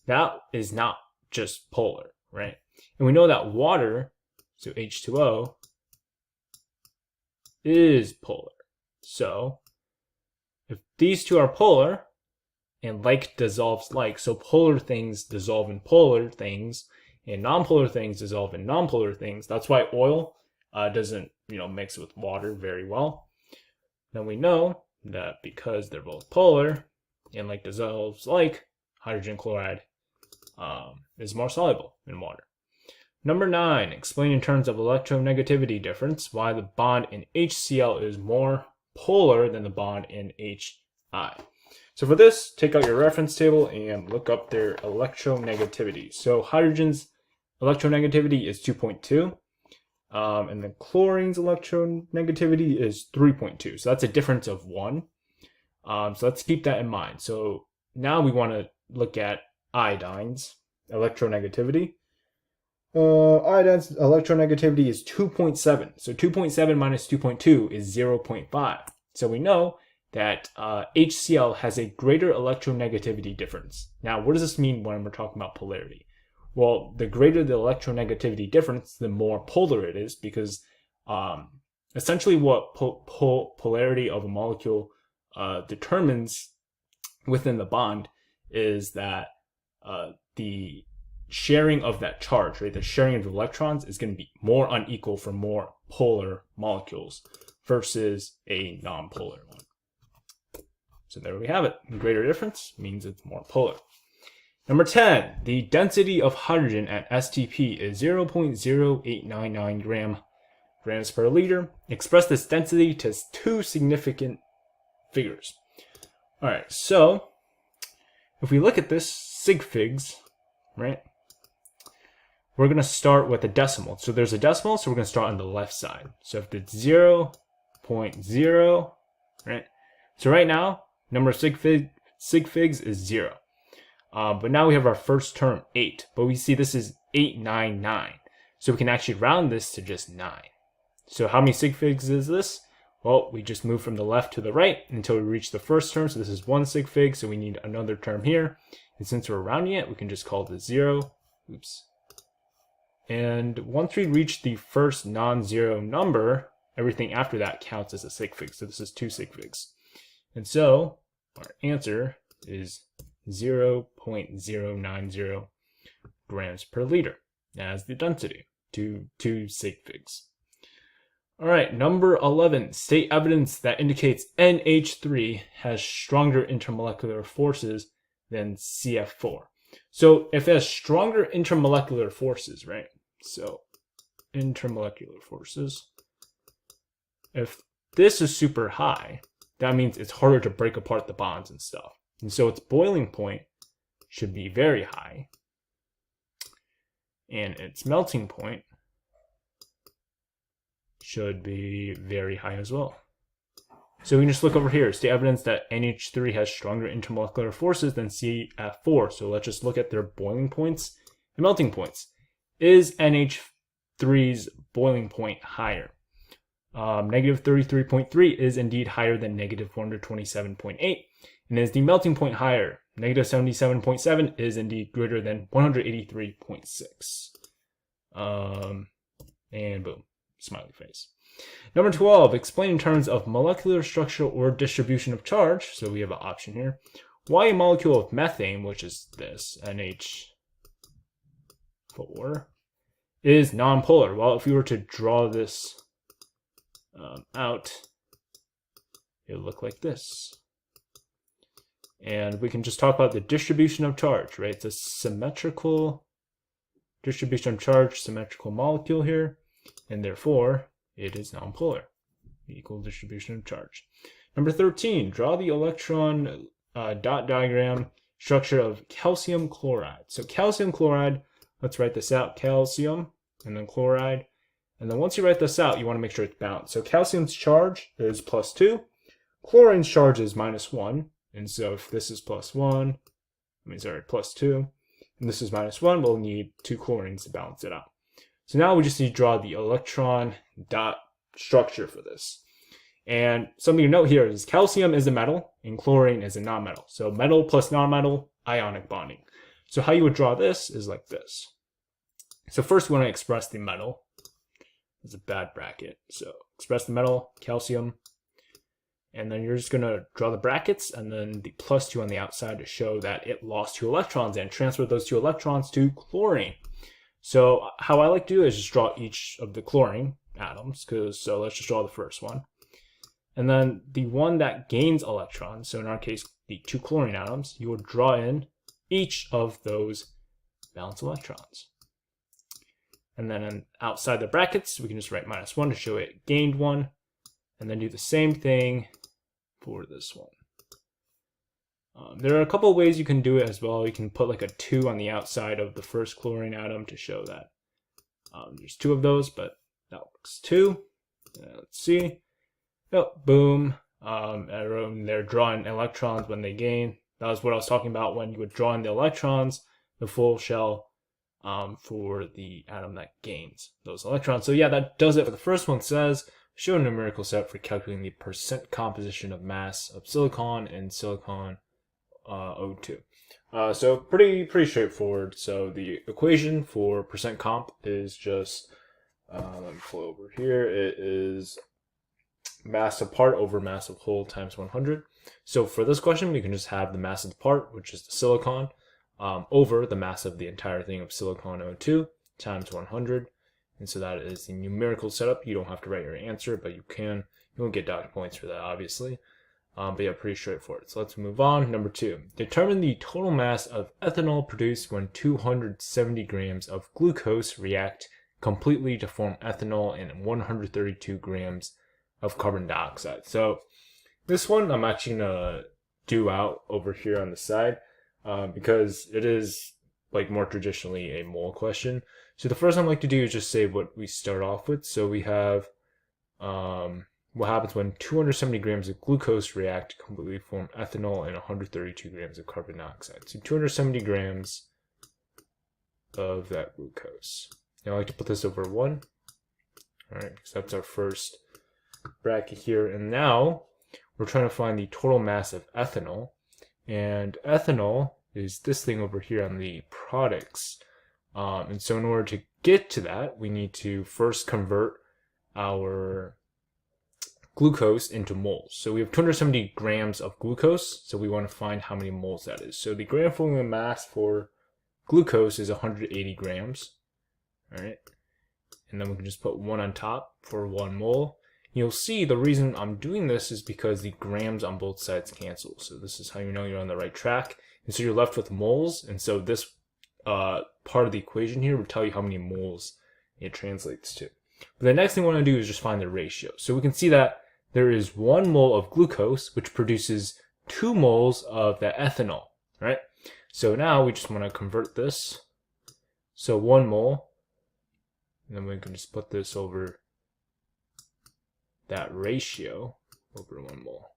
that is not just polar, right? And we know that water, so H2O, is polar. So if these two are polar, and like dissolves like, so polar things dissolve in polar things, and nonpolar things dissolve in nonpolar things. That's why oil doesn't, mix with water very well. Then we know that because they're both polar, and like dissolves like, hydrogen chloride is more soluble in water. Number 9, explain in terms of electronegativity difference why the bond in HCl is more polar than the bond in HI. So for this, take out your reference table and look up their electronegativity. So hydrogen's electronegativity is 2.2, and then chlorine's electronegativity is 3.2. So that's a difference of 1. So let's keep that in mind. So now we want to look at iodine's electronegativity. Iodine's electronegativity is 2.7. So 2.7 minus 2.2 is 0.5. So we know that HCl has a greater electronegativity difference. Now, what does this mean when we're talking about polarity? Well, the greater the electronegativity difference, the more polar it is, because essentially what polarity of a molecule determines within the bond is that the sharing of that charge, right? The sharing of electrons is going to be more unequal for more polar molecules versus a non-polar one. So there we have it. The greater difference means it's more polar. Number 10, the density of hydrogen at STP is 0.0899 grams per liter. Express this density to 2 significant figures. All right, so if we look at this sig figs, right, we're going to start with a decimal. So there's a decimal, so we're going to start on the left side. So if it's 0.0, right? So right now, number of sig figs is 0. But now we have our first term, 8. But we see this is 899. So we can actually round this to just 9. So how many sig figs is this? Well, we just move from the left to the right until we reach the first term. So this is 1 sig fig, so we need another term here. And since we're rounding it, we can just call this 0. Oops. And once we reach the first non-zero number, everything after that counts as a sig fig. So this is 2 sig figs. And so our answer is 0.090 grams per liter as the density to 2 sig figs. All right, number 11, state evidence that indicates NH3 has stronger intermolecular forces than CF4. So if it has stronger intermolecular forces, right? So intermolecular forces, if this is super high, that means it's harder to break apart the bonds and stuff. And so its boiling point should be very high. And its melting point should be very high as well. So we can just look over here. It's the evidence that NH3 has stronger intermolecular forces than CF4. So let's just look at their boiling points and melting points. Is NH3's boiling point higher? Negative 33.3 is indeed higher than negative 427.8. And is the melting point higher? Negative 77.7 is indeed greater than 183.6. And boom, smiley face. Number 12, explain in terms of molecular structure or distribution of charge. So we have an option here. Why a molecule of methane, which is this, NH4, is nonpolar? Well, if we were to draw this out, it would look like this. And we can just talk about the distribution of charge, right? It's a symmetrical distribution of charge, symmetrical molecule here, and therefore it is nonpolar. Equal distribution of charge. Number 13, draw the electron dot diagram structure of calcium chloride. So calcium chloride, let's write this out, calcium and then chloride. And then once you write this out, you want to make sure it's balanced. So calcium's charge is +2, chlorine's charge is -1, And so if this is +1, +2, and this is -1, we'll need 2 chlorines to balance it out. So now we just need to draw the electron dot structure for this. And something to note here is calcium is a metal and chlorine is a nonmetal. So metal plus nonmetal, ionic bonding. So how you would draw this is like this. So first we want to express the metal. It's a bad bracket. So express the metal, calcium, and then you're just going to draw the brackets and then the +2 on the outside to show that it lost 2 electrons and transfer those 2 electrons to chlorine. So how I like to do is just draw each of the chlorine atoms, so let's just draw the first one. And then the one that gains electrons, so in our case, the 2 chlorine atoms, you will draw in each of those valence electrons. And then outside the brackets, we can just write -1 to show it gained 1, and then do the same thing for this one. There are a couple of ways you can do it as well. You can put like a 2 on the outside of the first chlorine atom to show that there's 2 of those, but that works too. Let's see. Oh, boom. They're drawing electrons when they gain. That was what I was talking about when you would draw in the electrons, the full shell for the atom that gains those electrons. So yeah, that does it for the first one. It says, show a numerical set for calculating the percent composition of mass of silicon and silicon O2. So pretty straightforward. So the equation for percent comp is just, let me pull over here. It is mass of part over mass of whole times 100. So for this question, we can just have the mass of the part, which is the silicon, over the mass of the entire thing of silicon O2 times 100. And so that is the numerical setup. You don't have to write your answer, but you won't get dot points for that, obviously. But yeah, pretty straightforward. So let's move on. Number 2, determine the total mass of ethanol produced when 270 grams of glucose react completely to form ethanol and 132 grams of carbon dioxide. So this one I'm actually gonna do out over here on the side because it is like more traditionally a mole question. So the first thing I like to do is just say what we start off with. So we have what happens when 270 grams of glucose react to completely form ethanol and 132 grams of carbon dioxide. So 270 grams of that glucose. Now I like to put this over 1. All right, because that's our first bracket here. And now we're trying to find the total mass of ethanol. And ethanol is this thing over here on the products. And so in order to get to that, we need to first convert our glucose into moles. So we have 270 grams of glucose, so we want to find how many moles that is. So the gram formula mass for glucose is 180 grams. All right, and then we can just put 1 on top for 1 mole. You'll see the reason I'm doing this is because the grams on both sides cancel. So this is how you know you're on the right track. And so you're left with moles. And so this part of the equation here will tell you how many moles it translates to. But the next thing we want to do is just find the ratio. So we can see that there is 1 mole of glucose, which produces 2 moles of the ethanol, right? So now we just want to convert this. So 1 mole, and then we can just put this over that ratio over 1 mole.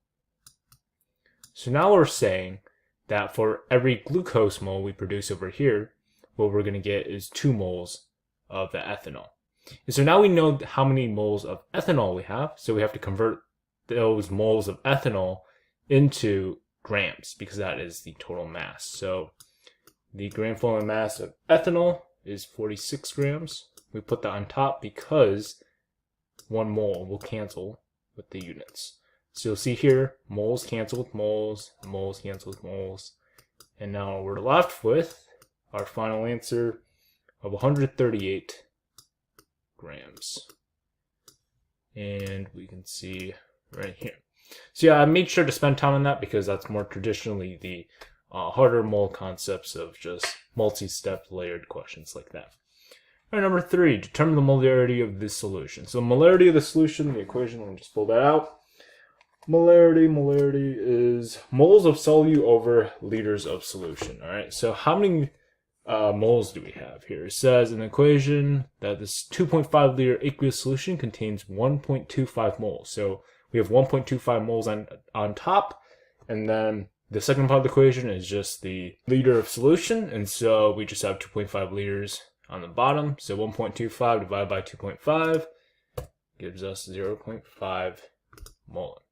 So now we're saying that for every glucose mole we produce over here, what we're going to get is 2 moles of the ethanol. And so now we know how many moles of ethanol we have, so we have to convert those moles of ethanol into grams because that is the total mass. So the gram formula mass of ethanol is 46 grams. We put that on top because 1 mole will cancel with the units. So you'll see here, moles cancel with moles, moles cancel with moles. And now we're left with our final answer of 138 grams. And we can see right here. So yeah, I made sure to spend time on that because that's more traditionally the harder mole concepts of just multi-step layered questions like that. All right, number 3, determine the molarity of this solution. So molarity of the solution, the equation, let me just pull that out. Molarity is moles of solute over liters of solution. All right, so how many moles do we have here? It says in the equation that this 2.5 liter aqueous solution contains 1.25 moles. So we have 1.25 moles on top, and then The second part of the equation is just the liter of solution, and so we just have 2.5 liters on the bottom. So 1.25 divided by 2.5 gives us 0.5 mole.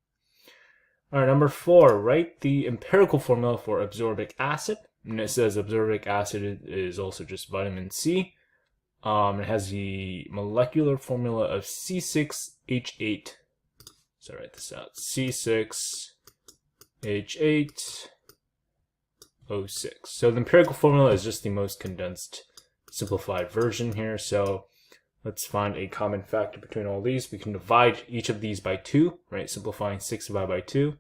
All right, number 4, write the empirical formula for absorbic acid. And it says absorbic acid is also just vitamin C. It has the molecular formula of C6H8. So write this out. C6H8O6. So the empirical formula is just the most condensed, simplified version here. So let's find a common factor between all these. We can divide each of these by 2, right? Simplifying 6 divided by 2.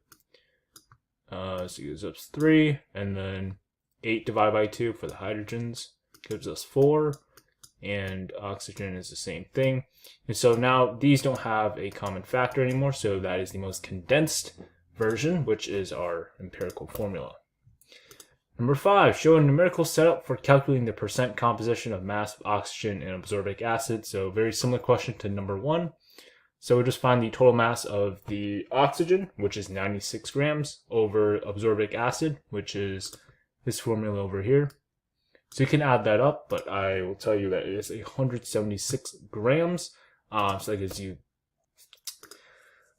So it gives us 3, and then 8 divided by 2 for the hydrogens gives us 4, and oxygen is the same thing. And so now these don't have a common factor anymore, so that is the most condensed version, which is our empirical formula. Number 5, show a numerical setup for calculating the percent composition of mass of oxygen and absorbic acid. So very similar question to number 1. So we just find the total mass of the oxygen, which is 96 grams, over absorbic acid, which is this formula over here. So you can add that up, but I will tell you that it is 176 grams. So that gives you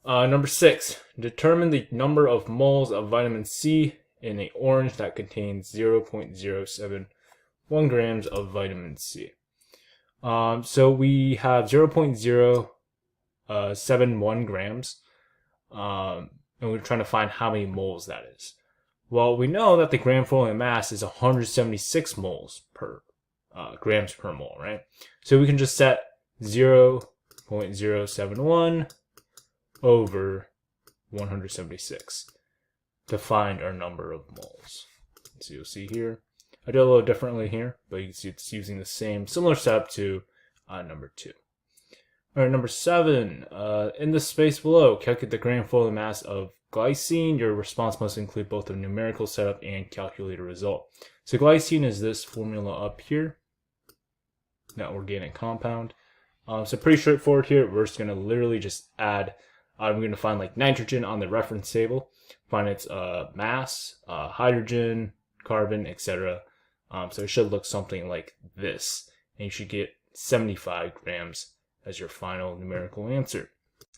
number 6. Determine the number of moles of vitamin C in an orange that contains 0.071 grams of vitamin C. So we have 0.071 grams, and we're trying to find how many moles that is. Well, we know that the gram formula mass is 176 moles per grams per mole, right? So we can just set 0.071 over 176 to find our number of moles. So you'll see here, I did a little differently here, but you can see it's using the same similar setup to number 2. All right, number 7, in the space below, calculate the gram formula mass of glycine. Your response must include both a numerical setup and calculate a result. So glycine is this formula up here, that organic compound. So pretty straightforward here. We're just going to literally just add, I'm going to find like nitrogen on the reference table, find its mass, hydrogen, carbon, etc. So it should look something like this, and you should get 75 grams as your final numerical answer.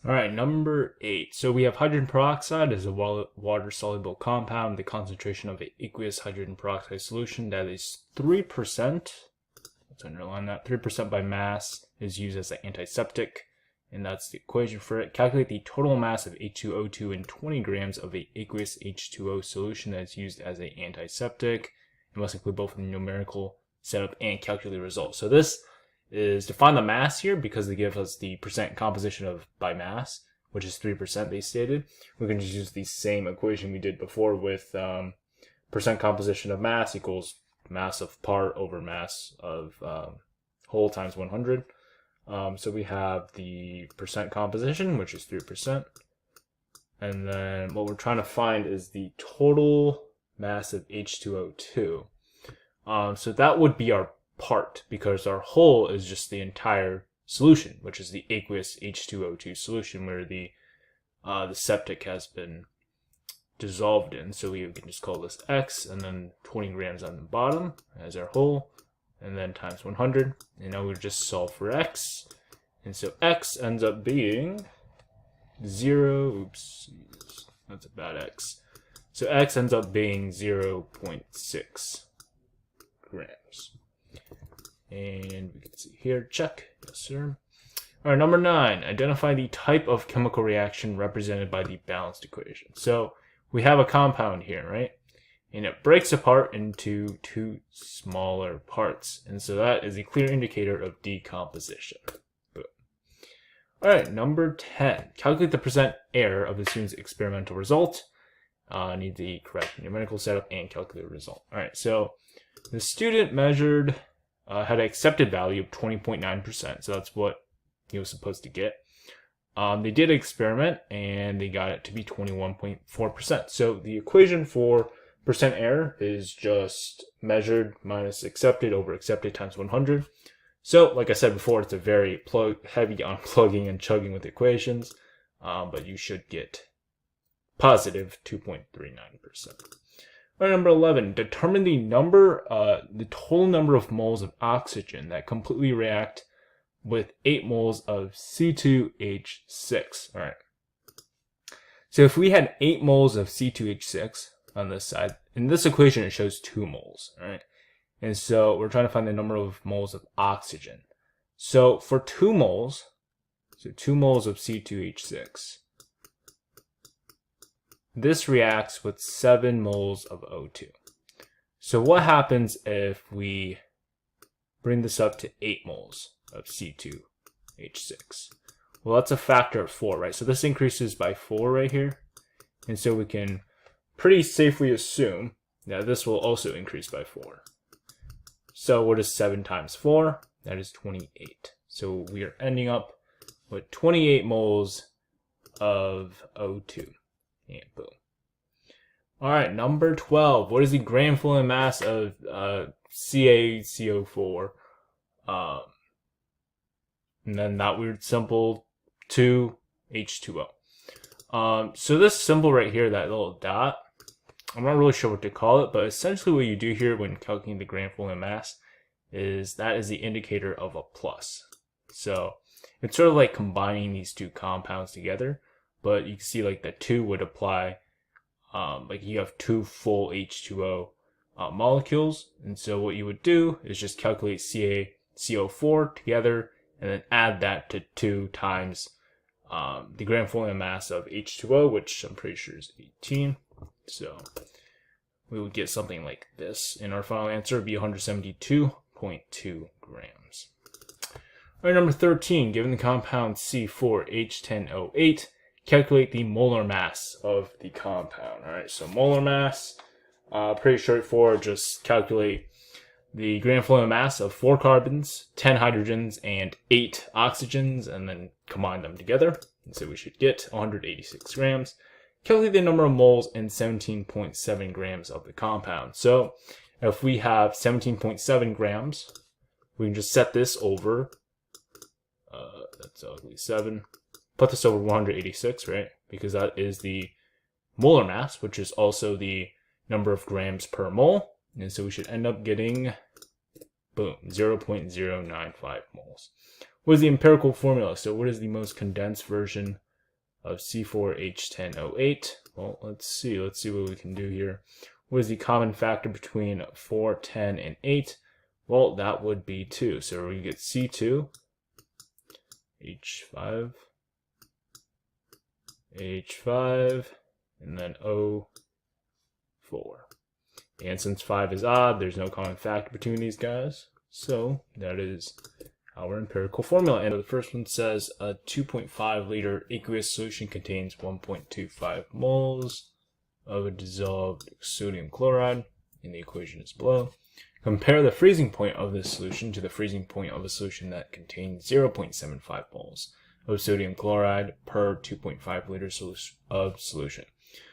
All right, number 8. So we have hydrogen peroxide as a water-soluble compound. The concentration of an aqueous hydrogen peroxide solution, that is 3%. Let's underline that. 3% by mass is used as an antiseptic, and that's the equation for it. Calculate the total mass of H2O2 in 20 grams of an aqueous H2O solution that is used as an antiseptic. It must include both the numerical setup and calculate result. So this is to find the mass here, because they give us the percent composition of by mass, which is 3% they stated. We can just use the same equation we did before with percent composition of mass equals mass of part over mass of whole times 100. So we have the percent composition, which is 3%. And then what we're trying to find is the total mass of H2O2. So that would be our part, because our whole is just the entire solution, which is the aqueous H2O2 solution where the septic has been dissolved in. So we can just call this X, and then 20 grams on the bottom as our whole, and then times 100. And now we just solve for X, and so X ends up being 0. Oops, that's a bad X. So X ends up being 0.6 grams. And we can see here, check. Yes, sir. All right, number 9. Identify the type of chemical reaction represented by the balanced equation. So we have a compound here, right? And it breaks apart into 2 smaller parts. And so that is a clear indicator of decomposition. Boom. All right, number 10. Calculate the percent error of the student's experimental result. Need the correct numerical setup and calculate the result. All right, so the student measured had an accepted value of 20.9%, so that's what he was supposed to get. They did an experiment, and they got it to be 21.4%. So the equation for percent error is just measured minus accepted over accepted times 100. So, like I said before, it's a very heavy on plugging and chugging with equations, but you should get positive 2.39%. All right, number 11, determine the total number of moles of oxygen that completely react with 8 moles of C2H6. All right. So if we had 8 moles of C2H6 on this side, in this equation it shows 2 moles, all right? And so we're trying to find the number of moles of oxygen. So for 2 moles, so 2 moles of C2H6, this reacts with 7 moles of O2. So what happens if we bring this up to 8 moles of C2H6? Well, that's a factor of 4, right? So this increases by 4 right here. And so we can pretty safely assume that this will also increase by 4. So what is 7 times 4? That is 28. So we are ending up with 28 moles of O2. And boom. All right, number 12. What is the gram fluid mass of CaCO4? And then that weird symbol 2H2O. So this symbol right here, that little dot, I'm not really sure what to call it, but essentially what you do here when calculating the gram fluid mass is that is the indicator of a plus. So it's sort of like combining these two compounds together, but you can see like the 2 would apply, like you have 2 full H2O molecules, and so what you would do is just calculate CaCO4 together and then add that to 2 times the gram fluid mass of H2O, which I'm pretty sure is 18. So we would get something like this, and our final answer would be 172.2 grams. All right, number 13, given the compound C4H10O8, calculate the molar mass of the compound. All right, so molar mass, pretty straightforward. Just calculate the gram fluid mass of 4 carbons, 10 hydrogens, and 8 oxygens, and then combine them together. And so we should get 186 grams. Calculate the number of moles and 17.7 grams of the compound. So if we have 17.7 grams, we can just set this over, that's ugly 7, put this over 186, right? Because that is the molar mass, which is also the number of grams per mole. And so we should end up getting, boom, 0.095 moles. What is the empirical formula? So what is the most condensed version of C4H10O8? Well, let's see what we can do here. What is the common factor between 4, 10, and 8? Well, that would be 2. So we get C2, H5, H5, and then O4. And since 5 is odd, there's no common factor between these guys. So that is our empirical formula. And the first one says a 2.5 liter aqueous solution contains 1.25 moles of a dissolved sodium chloride, and the equation is below. Compare the freezing point of this solution to the freezing point of a solution that contains 0.75 moles of sodium chloride per 2.5 liters of solution.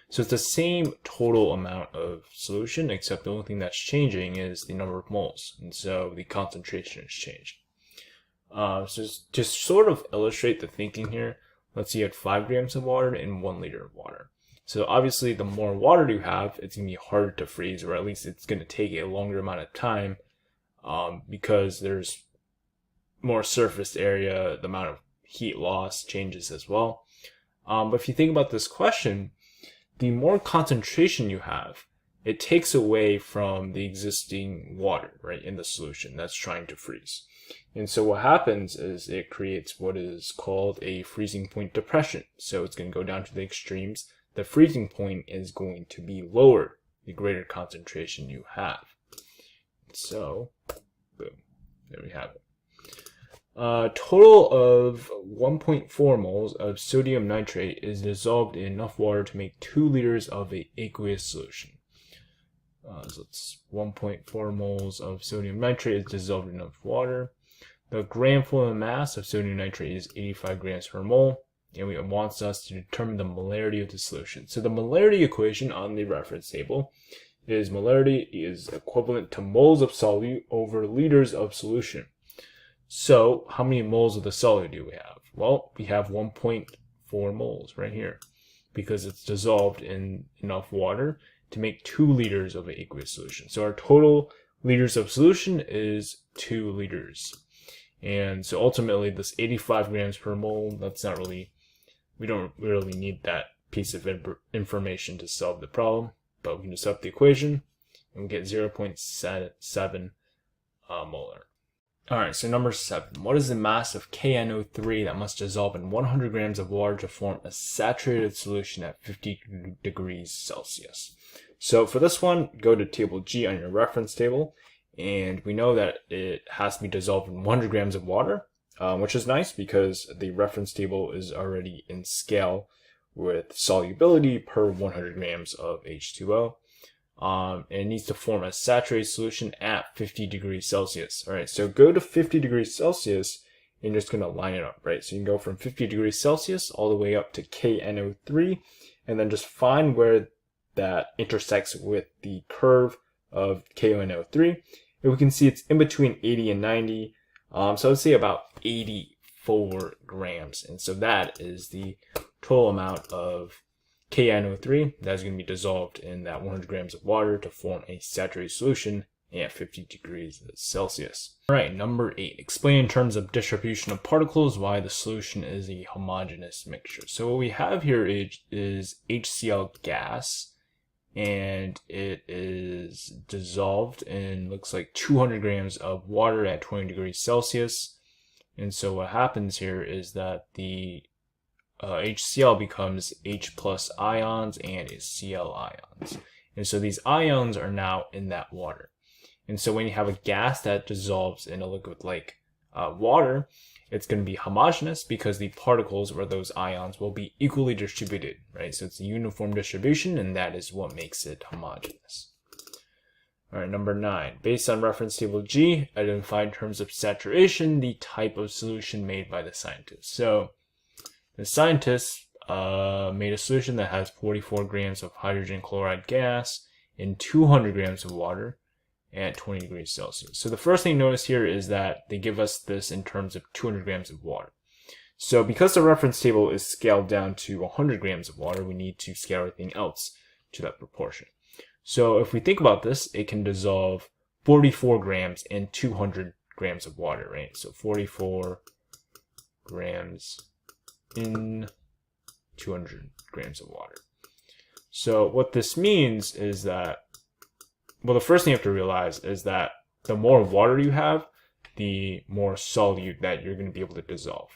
So it's the same total amount of solution, except the only thing that's changing is the number of moles, and so the concentration has changed. So to sort of illustrate the thinking here, let's say you had 5 grams of water and 1 liter of water. So obviously the more water you have, it's going to be harder to freeze, or at least it's going to take a longer amount of time because there's more surface area, the amount of heat loss changes as well. But if you think about this question, the more concentration you have, it takes away from the existing water, right, in the solution that's trying to freeze. And so what happens is it creates what is called a freezing point depression. So it's going to go down to the extremes. The freezing point is going to be lower the greater concentration you have. So, boom, there we have it. Total of 1.4 moles of sodium nitrate is dissolved in enough water to make 2 liters of an aqueous solution. So it's 1.4 moles of sodium nitrate is dissolved in enough water. The gram fluid mass of sodium nitrate is 85 grams per mole, and it wants us to determine the molarity of the solution. So the molarity equation on the reference table is molarity is equivalent to moles of solute over liters of solution. So how many moles of the solute do we have? Well, we have 1.4 moles right here because it's dissolved in enough water to make 2 liters of an aqueous solution. So our total liters of solution is 2 liters. And so ultimately this 85 grams per mole, we don't really need that piece of information to solve the problem, but we can just up the equation and we get 0.7 molar. Alright, so number 7. What is the mass of KNO3 that must dissolve in 100 grams of water to form a saturated solution at 50 degrees Celsius? So for this one, go to table G on your reference table, and we know that it has to be dissolved in 100 grams of water, which is nice because the reference table is already in scale with solubility per 100 grams of H2O. And it needs to form a saturated solution at 50 degrees Celsius. All right, so go to 50 degrees Celsius and you're just going to line it up, right? So you can go from 50 degrees Celsius all the way up to KNO3 and then just find where that intersects with the curve of KNO3. And we can see it's in between 80 and 90. So let's say about 84 grams. And so that is the total amount of KNO3 that is going to be dissolved in that 100 grams of water to form a saturated solution at 50 degrees Celsius. All right, number 8. Explain in terms of distribution of particles why the solution is a homogeneous mixture. So what we have here is HCl gas, and it is dissolved in, looks like 200 grams of water at 20 degrees Celsius. And so what happens here is that the HCl becomes H plus ions and is Cl ions. And so these ions are now in that water. And so when you have a gas that dissolves in a liquid like water, it's going to be homogeneous because the particles or those ions will be equally distributed, right? So it's a uniform distribution, and that is what makes it homogeneous. All right, number 9. Based on reference table G, identify in terms of saturation the type of solution made by the scientists. So the scientists made a solution that has 44 grams of hydrogen chloride gas in 200 grams of water at 20 degrees Celsius. So the first thing to notice here is that they give us this in terms of 200 grams of water. So because the reference table is scaled down to 100 grams of water, we need to scale everything else to that proportion. So if we think about this, it can dissolve 44 grams in 200 grams of water, right? So 44 grams in 200 grams of water. So what this means is that, well, the first thing you have to realize is that the more water you have, the more solute that you're going to be able to dissolve.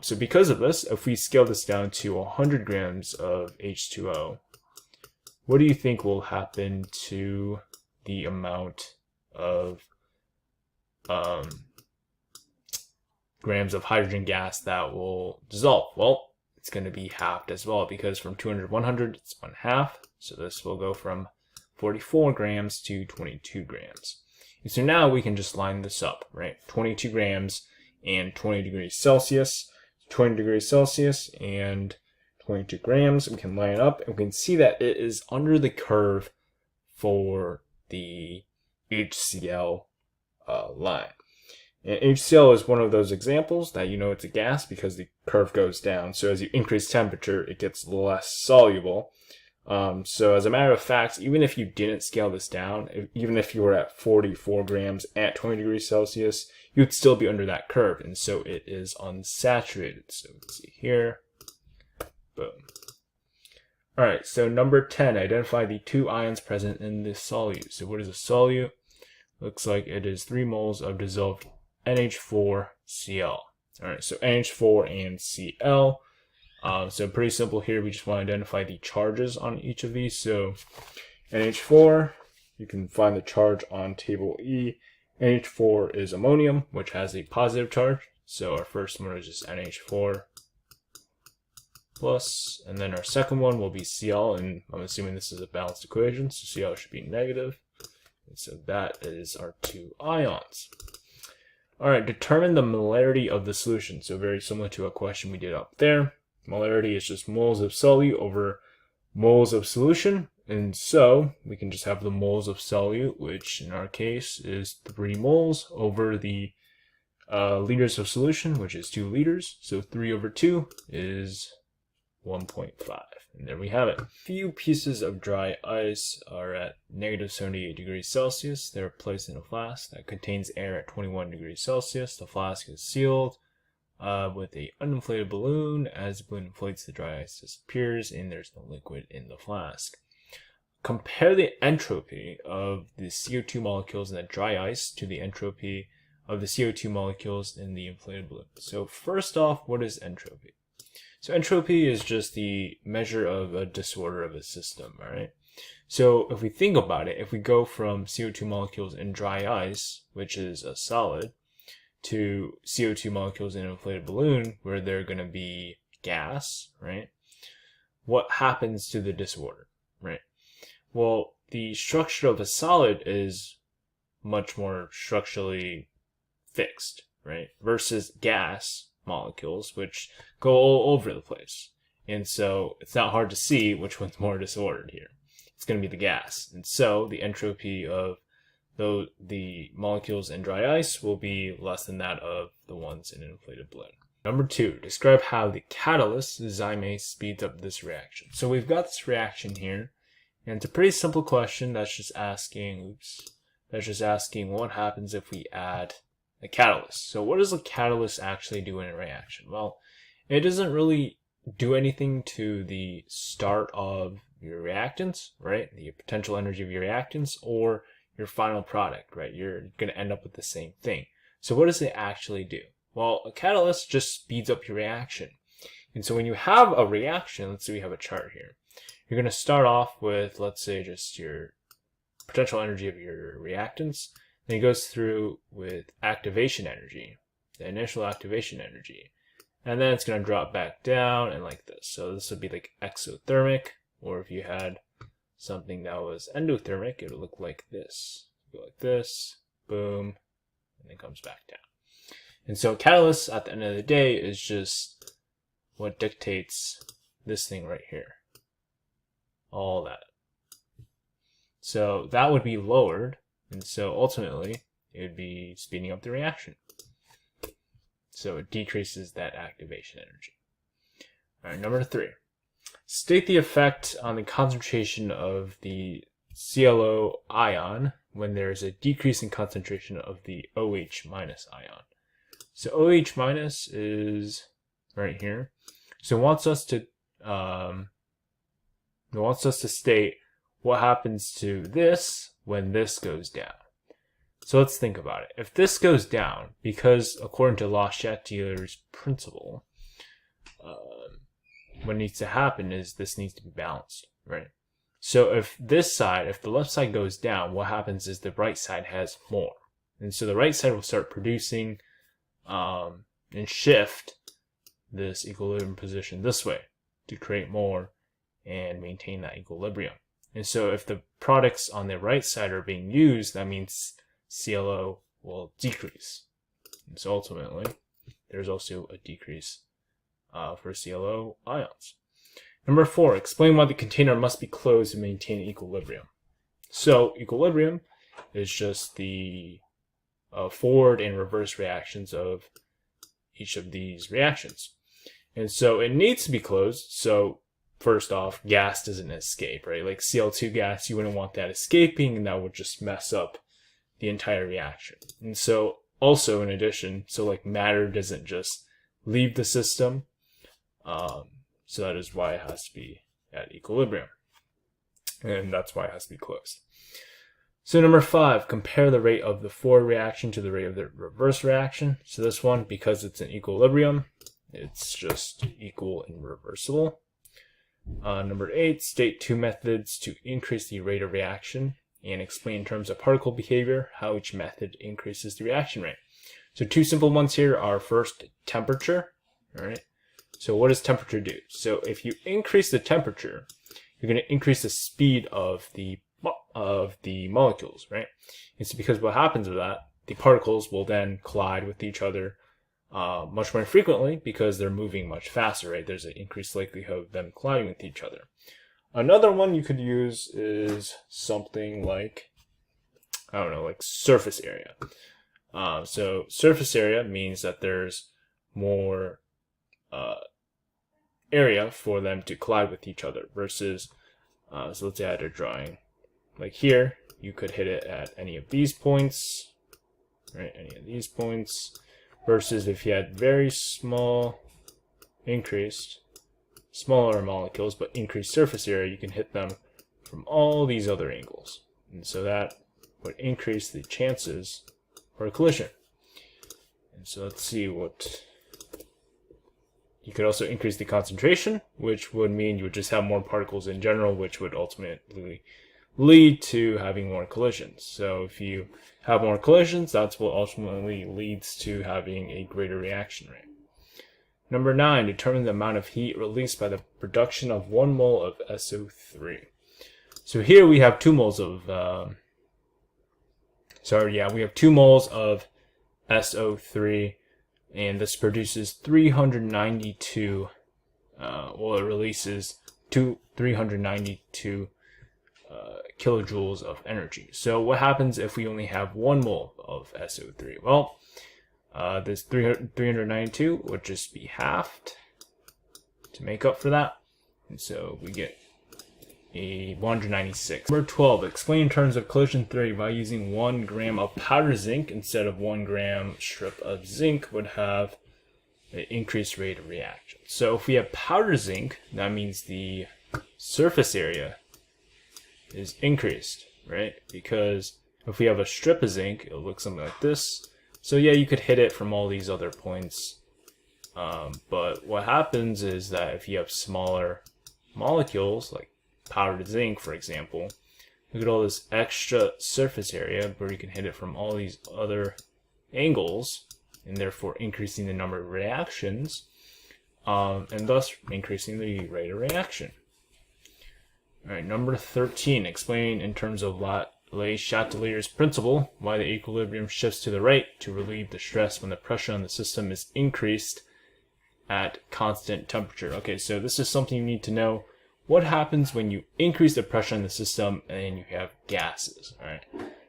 So because of this, if we scale this down to 100 grams of H2O, what do you think will happen to the amount of grams of hydrogen gas that will dissolve? Well, it's going to be halved as well, because from 200 to 100, it's 1/2. So this will go from 44 grams to 22 grams. And so now we can just line this up, right? 22 grams and 20 degrees Celsius, 20 degrees Celsius and 22 grams. We can line it up and we can see that it is under the curve for the HCl line. And HCl is one of those examples that you know it's a gas because the curve goes down. So as you increase temperature, it gets less soluble. So as a matter of fact, even if you didn't scale this down, even if you were at 44 grams at 20 degrees Celsius, you'd still be under that curve. And so it is unsaturated. So let's see here. Boom. All right, so number 10, identify the 2 ions present in the solute. So what is a solute? Looks like it is 3 moles of dissolved NH4Cl. All right, so NH4 and Cl. So pretty simple here. We just want to identify the charges on each of these. So NH4, you can find the charge on table E. NH4 is ammonium, which has a positive charge. So our first one is just NH4 plus, and then our second one will be Cl, and I'm assuming this is a balanced equation, so Cl should be negative. And so that is our 2 ions. All right, determine the molarity of the solution. So very similar to a question we did up there. Molarity is just moles of solute over moles of solution. And so we can just have the moles of solute, which in our case is 3 moles over the liters of solution, which is 2 liters. So 3 over 2 is 1.5. And there we have it. A few pieces of dry ice are at negative 78 degrees Celsius. They're placed in a flask that contains air at 21 degrees Celsius. The flask is sealed with an uninflated balloon. As the balloon inflates, the dry ice disappears and there's no liquid in the flask. Compare the entropy of the CO2 molecules in the dry ice to the entropy of the CO2 molecules in the inflated balloon. So first off, what is entropy? So entropy is just the measure of a disorder of a system, all right? So if we think about it, if we go from CO2 molecules in dry ice, which is a solid, to CO2 molecules in an inflated balloon, where they're going to be gas, right? What happens to the disorder, right? Well, the structure of a solid is much more structurally fixed, right? Versus gas molecules, which go all over the place. And so it's not hard to see which one's more disordered here. It's going to be the gas. And so the entropy of the molecules in dry ice will be less than that of the ones in an inflated balloon. Number 2, describe how the catalyst, zymase, speeds up this reaction. So we've got this reaction here, and it's a pretty simple question that's just asking, what happens if we add a catalyst. So what does a catalyst actually do in a reaction? Well, it doesn't really do anything to the start of your reactants, right? The potential energy of your reactants or your final product, right? You're going to end up with the same thing. So what does it actually do? Well, a catalyst just speeds up your reaction. And so when you have a reaction, let's say we have a chart here. You're going to start off with, let's say, just your potential energy of your reactants. Then it goes through with activation energy, the initial activation energy. And then it's going to drop back down and like this. So this would be like exothermic, or if you had something that was endothermic, it would look like this. Go like this, boom, and then comes back down. And so catalyst at the end of the day is just what dictates this thing right here. All that. So that would be lowered. And so ultimately, it would be speeding up the reaction. So it decreases that activation energy. All right, number 3. State the effect on the concentration of the ClO ion when there is a decrease in concentration of the OH minus ion. So OH minus is right here. So it wants us to state what happens to this when this goes down. So let's think about it. If this goes down, because according to Le Chatelier's principle, what needs to happen is this needs to be balanced, right? So if the left side goes down, what happens is the right side has more. And so the right side will start producing and shift this equilibrium position this way to create more and maintain that equilibrium. And so if the products on the right side are being used, that means ClO will decrease. And so ultimately, there's also a decrease for ClO ions. Number 4, explain why the container must be closed to maintain equilibrium. So equilibrium is just the forward and reverse reactions of each of these reactions. And so it needs to be closed. So first off, gas doesn't escape, right? Like Cl2 gas, you wouldn't want that escaping, and that would just mess up the entire reaction. And so also in addition, so like matter doesn't just leave the system. So that is why it has to be at equilibrium. And that's why it has to be closed. So number 5, compare the rate of the forward reaction to the rate of the reverse reaction. So this one, because it's in equilibrium, it's just equal and reversible. Number 8, state 2 methods to increase the rate of reaction and explain in terms of particle behavior how each method increases the reaction rate. So 2 simple ones here are first temperature, all right? So what does temperature do? So if you increase the temperature, you're going to increase the speed of the molecules, right? It's because what happens with that, the particles will then collide with each other much more frequently because they're moving much faster, right? There's an increased likelihood of them colliding with each other. Another one you could use is something like, I don't know, like surface area. So surface area means that there's more area for them to collide with each other versus, so let's add a drawing. Like here, you could hit it at any of these points, right? Any of these points, versus if you had very small increased, smaller molecules, but increased surface area, you can hit them from all these other angles. And so that would increase the chances for a collision. And so let's see what... You could also increase the concentration, which would mean you would just have more particles in general, which would ultimately lead to having more collisions. So if you have more collisions, that's what ultimately leads to having a greater reaction rate. Number 9, determine the amount of heat released by the production of 1 mole of SO3. So here we have 2 moles of, we have 2 moles of SO3, and this produces 392, it releases 392 kilojoules of energy. So what happens if we only have 1 mole of SO3? Well, this 392 would just be halved to make up for that. And so we get a 196. Number 12, explain in terms of collision theory why using 1 gram of powder zinc instead of 1 gram strip of zinc would have an increased rate of reaction. So if we have powder zinc, that means the surface area is increased, right? Because if we have a strip of zinc, it'll look something like this. So yeah, you could hit it from all these other points. But what happens is that if you have smaller molecules, like powdered zinc, for example, look at all this extra surface area where you can hit it from all these other angles, and therefore increasing the number of reactions, and thus increasing the rate of reaction. Alright, number 13, explain in terms of Le-Chatelier's principle why the equilibrium shifts to the right to relieve the stress when the pressure on the system is increased at constant temperature. Okay, so this is something you need to know. What happens when you increase the pressure in the system and you have gases, right?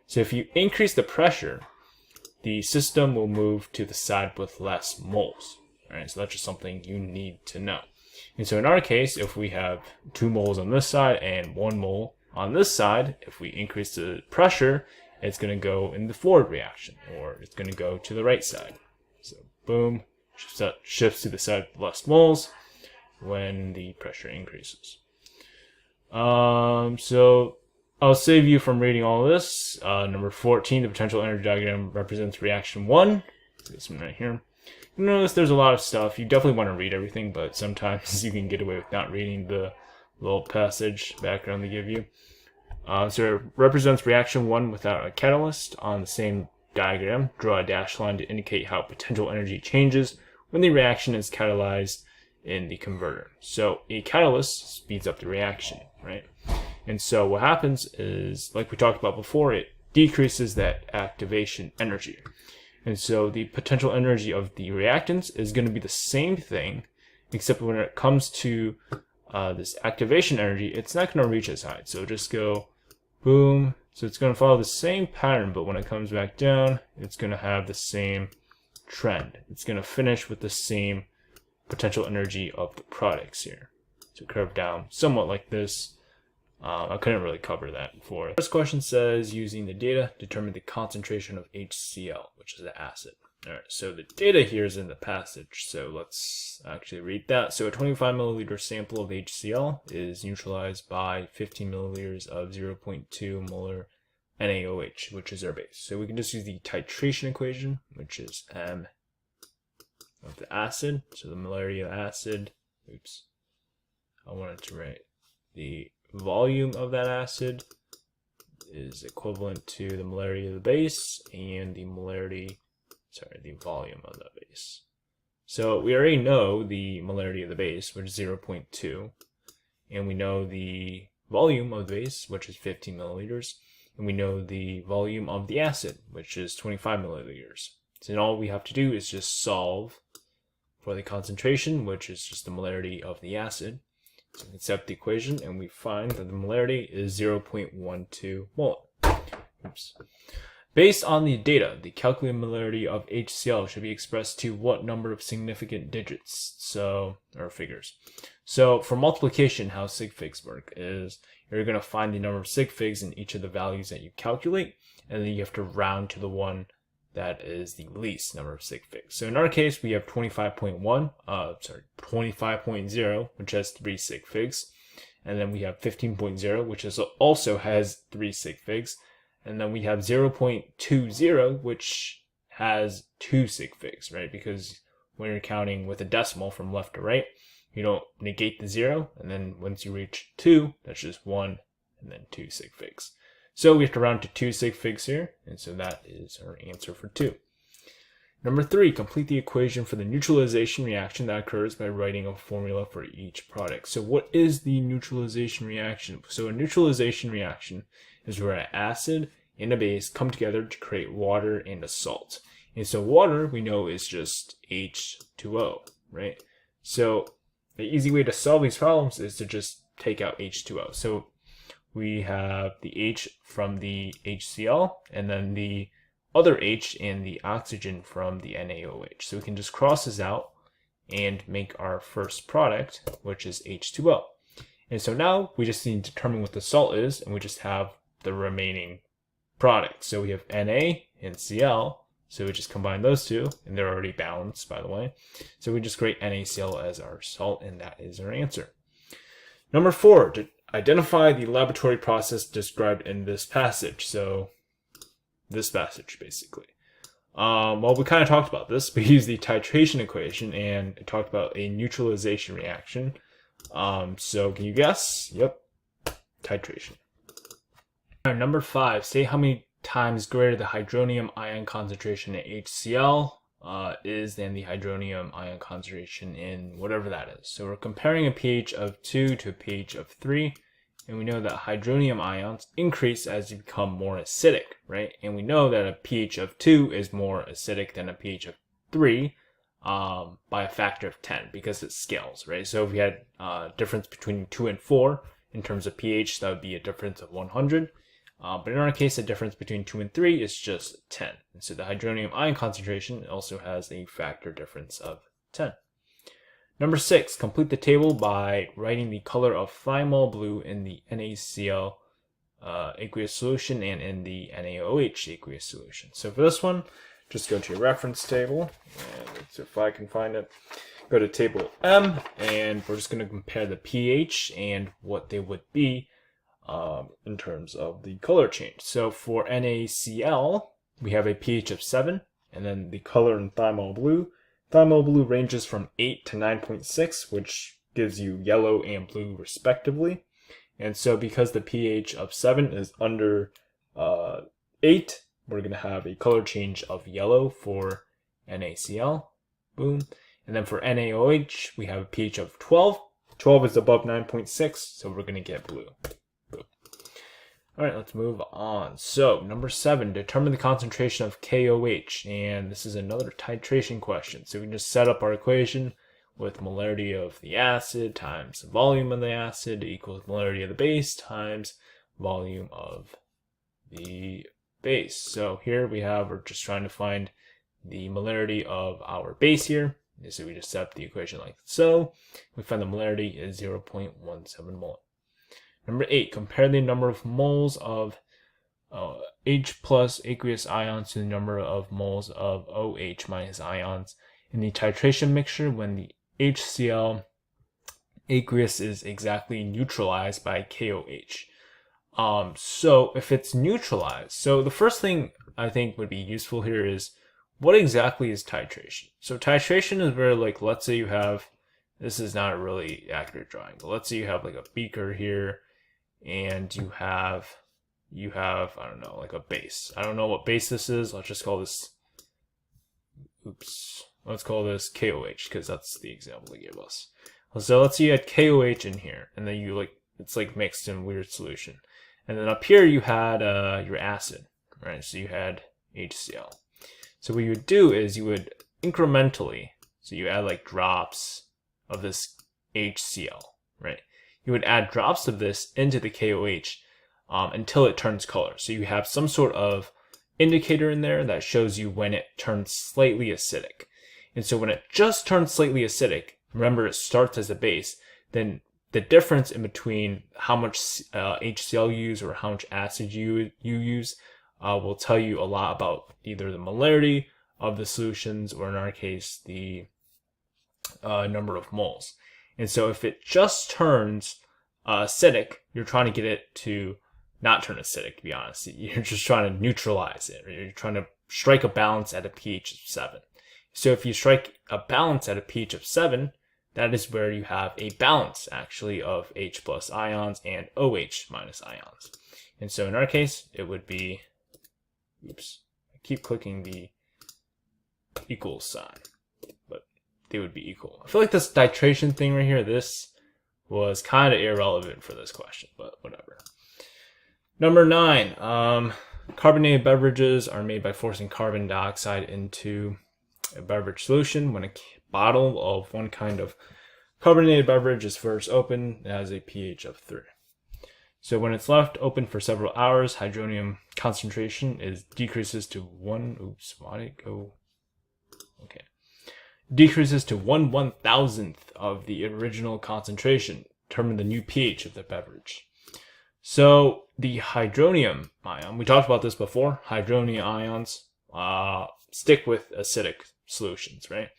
So if you increase the pressure, the system will move to the side with less moles, right? So that's just something you need to know. And so in our case, if we have 2 moles on this side and 1 mole on this side, if we increase the pressure, it's going to go in the forward reaction, or it's going to go to the right side. So boom, shifts to the side with less moles when the pressure increases. So I'll save you from reading all of this. Number 14, the potential energy diagram represents reaction 1. This one right here. You notice there's a lot of stuff. You definitely want to read everything, but sometimes you can get away with not reading the little passage background they give you. So it represents reaction 1 without a catalyst. On the same diagram, draw a dashed line to indicate how potential energy changes when the reaction is catalyzed in the converter. So a catalyst speeds up the reaction, right? And so what happens is, like we talked about before, it decreases that activation energy. And so the potential energy of the reactants is going to be the same thing, except when it comes to this activation energy, it's not going to reach as high. So just go boom. So it's going to follow the same pattern, but when it comes back down, it's going to have the same trend. It's going to finish with the same potential energy of the products here. So curve down somewhat like this. I couldn't really cover that before. First question says, using the data, determine the concentration of HCl, which is the acid. Alright, so the data here is in the passage, so let's actually read that. So a 25 milliliter sample of HCl is neutralized by 15 milliliters of 0.2 molar NaOH, which is our base. So we can just use the titration equation, which is M of the acid, so the molarity of the acid, I wanted to write the volume of that acid is equivalent to the molarity of the base and the the volume of the base. So we already know the molarity of the base, which is 0.2, and we know the volume of the base, which is 15 milliliters, and we know the volume of the acid, which is 25 milliliters. So all we have to do is just solve for the concentration, which is just the molarity of the acid. So we accept the equation, and we find that the molarity is 0.12 molar. Based on the data, the calculated molarity of HCl should be expressed to what number of significant digits, or figures. So for multiplication, how sig figs work is you're going to find the number of sig figs in each of the values that you calculate, and then you have to round to the one that is the least number of sig figs. So in our case, we have 25.0, which has 3 sig figs. And then we have 15.0, which also has 3 sig figs. And then we have 0.20, which has 2 sig figs, right? Because when you're counting with a decimal from left to right, you don't negate the 0. And then once you reach 2, that's just 1 and then 2 sig figs. So we have to round to 2 sig figs here. And so that is our answer for 2. Number 3, complete the equation for the neutralization reaction that occurs by writing a formula for each product. So what is the neutralization reaction? So a neutralization reaction is where an acid and a base come together to create water and a salt. And so water, we know, is just H2O, right? So the easy way to solve these problems is to just take out H2O. So we have the H from the HCl, and then the other H and the oxygen from the NaOH. So we can just cross this out and make our first product, which is H2O. And so now we just need to determine what the salt is, and we just have the remaining product. So we have Na and Cl, so we just combine those two, and they're already balanced, by the way. So we just create NaCl as our salt, and that is our answer. Number 4, to identify the laboratory process described in this passage. So this passage, basically. Well, we kind of talked about this. We used the titration equation, and it talked about a neutralization reaction. So can you guess? Yep, titration. Number 5, say how many times greater the hydronium ion concentration in HCl is than the hydronium ion concentration in whatever that is. So we're comparing a pH of 2 to a pH of 3. And we know that hydronium ions increase as you become more acidic, right? And we know that a pH of 2 is more acidic than a pH of 3 by a factor of 10 because it scales, right? So if we had a difference between 2 and 4 in terms of pH, that would be a difference of 100. But in our case, the difference between 2 and 3 is just 10. And so the hydronium ion concentration also has a factor difference of 10. Number 6, complete the table by writing the color of thymol blue in the NaCl aqueous solution and in the NaOH aqueous solution. So for this one, just go to your reference table, and let's see if I can find it. Go to table M, and we're just going to compare the pH and what they would be in terms of the color change. So for NaCl, we have a pH of 7, and then the color in thymol blue. Thymol blue ranges from 8 to 9.6, which gives you yellow and blue respectively. And so because the pH of 7 is under 8, we're going to have a color change of yellow for NaCl. Boom. And then for NaOH, we have a pH of 12. 12 is above 9.6, so we're going to get blue. Boom. All right, let's move on. So number 7, determine the concentration of KOH. And this is another titration question. So we can just set up our equation with molarity of the acid times the volume of the acid equals molarity of the base times volume of the base. So here we're just trying to find the molarity of our base here. So we just set up the equation like so. We find the molarity is 0.17 molar. Number 8, compare the number of moles of H plus aqueous ions to the number of moles of OH minus ions in the titration mixture when the HCl aqueous is exactly neutralized by KOH. So if it's neutralized, so the first thing I think would be useful here is what exactly is titration? So titration is where, like, let's say you have, this is not a really accurate drawing, but let's say you have like a beaker here, and you have, I don't know, like a base. I don't know what base this is. Let's just call this, let's call this KOH, because that's the example they gave us. So let's say you had KOH in here, and then you it's like mixed in weird solution. And then up here you had your acid, right? So you had HCl. So what you would do is you would incrementally, so you add like drops of this HCl, right? You would add drops of this into the KOH until it turns color. So you have some sort of indicator in there that shows you when it turns slightly acidic. And so when it just turns slightly acidic, remember it starts as a base, then the difference in between how much HCl you use or how much acid you use will tell you a lot about either the molarity of the solutions, or in our case, the number of moles. And so if it just turns acidic, you're trying to get it to not turn acidic, to be honest. You're just trying to neutralize it. Or you're trying to strike a balance at a pH of 7. So if you strike a balance at a pH of 7, that is where you have a balance, actually, of H plus ions and OH minus ions. And so in our case, it would be, oops, I keep clicking the equals sign, but they would be equal. I feel like this titration thing right here, this was kind of irrelevant for this question, but whatever. Number 9, carbonated beverages are made by forcing carbon dioxide into a beverage solution. When a bottle of one kind of carbonated beverage is first opened, it has a pH of 3. So when it's left open for several hours, hydronium concentration decreases to 1/1000th of the original concentration, determine the new pH of the beverage. So the hydronium ion, we talked about this before, hydronium ions stick with acidic solutions, right?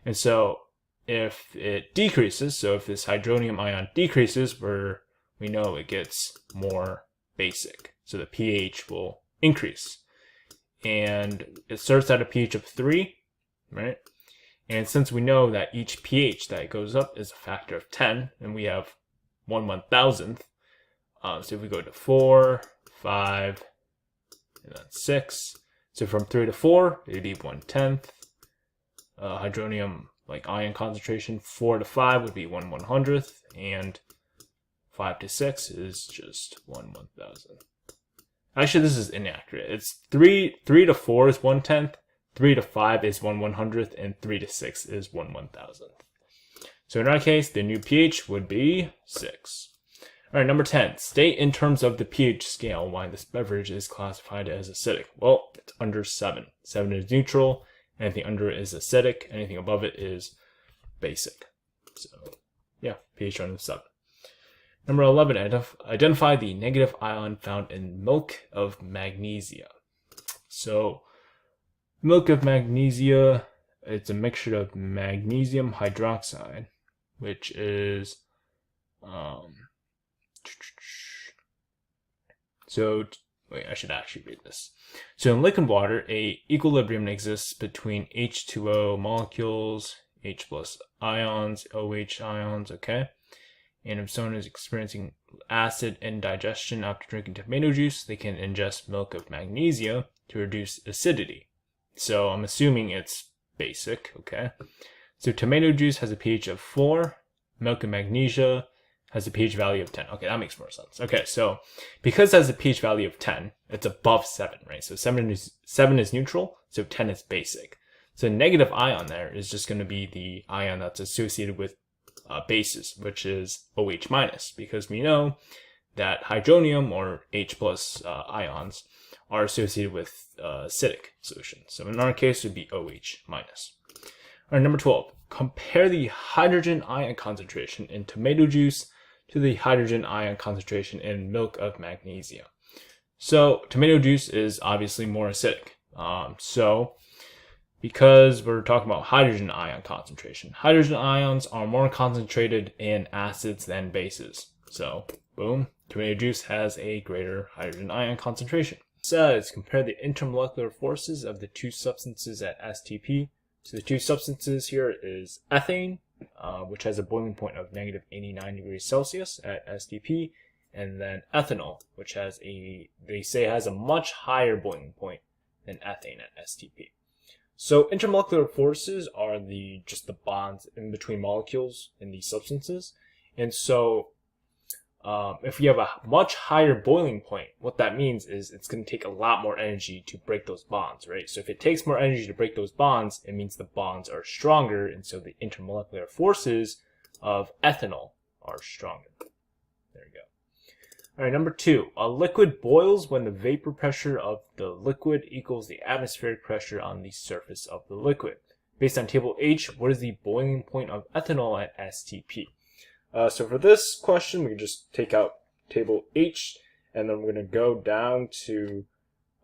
And so if it decreases, so if this hydronium ion decreases, we know it gets more basic. So the pH will increase. And it starts at a pH of 3, right? And since we know that each pH that goes up is a factor of 10, and we have 1/1000th, so if we go to 4, 5, and then 6, so from 3 to 4, it'd be 1/10th. Hydronium ion concentration, 4 to 5 would be 1/100th, and 5 to 6 is just 1/1000th. Actually, this is inaccurate. It's 3 to 4 is 1/10th, 3 to 5 is 1/100th, and 3 to 6 is 1/1000th. So in our case, the new pH would be 6. All right, number 10. State in terms of the pH scale why this beverage is classified as acidic. Well, it's under 7. 7 is neutral. Anything under it is acidic. Anything above it is basic. So, yeah, pH under 7. Number 11. Identify the negative ion found in milk of magnesia. So, milk of magnesia, it's a mixture of magnesium hydroxide, which is wait, I should actually read this. So in liquid water, a equilibrium exists between H2O molecules, H plus ions, OH ions, okay? And if someone is experiencing acid indigestion after drinking tomato juice, they can ingest milk of magnesia to reduce acidity. So I'm assuming it's basic, okay? So tomato juice has a pH of 4, milk of magnesia has a pH value of 10. Okay, that makes more sense. Okay, so because it has a pH value of 10, it's above 7, right? So 7 is neutral, so 10 is basic. So negative ion there is just going to be the ion that's associated with bases, which is OH minus, because we know that hydronium or H plus ions are associated with acidic solutions. So in our case, it would be OH minus. All right, number 12. Compare the hydrogen ion concentration in tomato juice to the hydrogen ion concentration in milk of magnesia. So tomato juice is obviously more acidic. Because we're talking about hydrogen ion concentration, hydrogen ions are more concentrated in acids than bases. So boom, tomato juice has a greater hydrogen ion concentration. It says compare the intermolecular forces of the two substances at STP. So the two substances here is ethane, which has a boiling point of negative 89 degrees Celsius at STP, and then ethanol, which has they say has a much higher boiling point than ethane at STP. So intermolecular forces are just the bonds in between molecules in these substances. And so if you have a much higher boiling point, what that means is it's going to take a lot more energy to break those bonds, right? So if it takes more energy to break those bonds, it means the bonds are stronger, and so the intermolecular forces of ethanol are stronger. There you go. All right, number 2, a liquid boils when the vapor pressure of the liquid equals the atmospheric pressure on the surface of the liquid. Based on table H, what is the boiling point of ethanol at STP? So for this question, we can just take out table H, and then we're going to go down to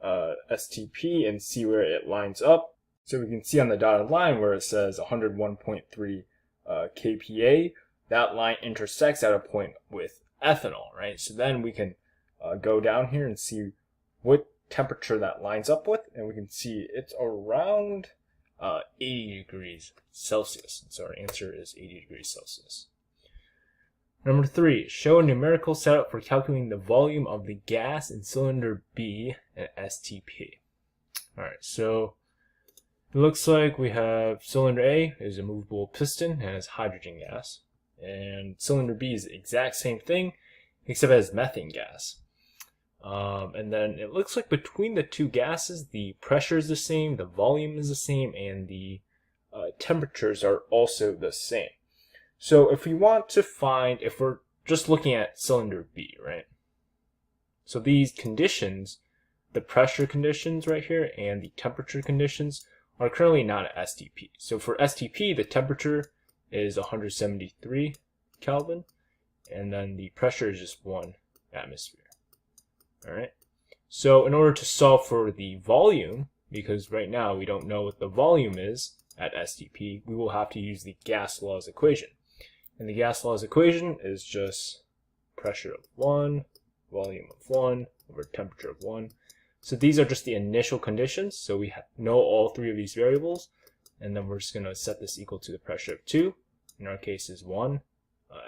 STP and see where it lines up. So we can see on the dotted line where it says 101.3 kPa, that line intersects at a point with ethanol, right? So then we can go down here and see what temperature that lines up with, and we can see it's around 80 degrees Celsius. So our answer is 80 degrees Celsius. Number 3, show a numerical setup for calculating the volume of the gas in cylinder B at STP. Alright, so it looks like we have cylinder A is a movable piston and has hydrogen gas. And cylinder B is the exact same thing, except it has methane gas. And then it looks like between the two gases, the pressure is the same, the volume is the same, and the temperatures are also the same. So if we want to find, if we're just looking at cylinder B, right? So these conditions, the pressure conditions right here and the temperature conditions are currently not at STP. So for STP, the temperature is 173 Kelvin, and then the pressure is just 1 atmosphere. All right. So in order to solve for the volume, because right now we don't know what the volume is at STP, we will have to use the gas laws equation. And the gas laws equation is just pressure of 1, volume of 1, over temperature of 1. So these are just the initial conditions. So we know all 3 of these variables. And then we're just going to set this equal to the pressure of 2. In our case is 1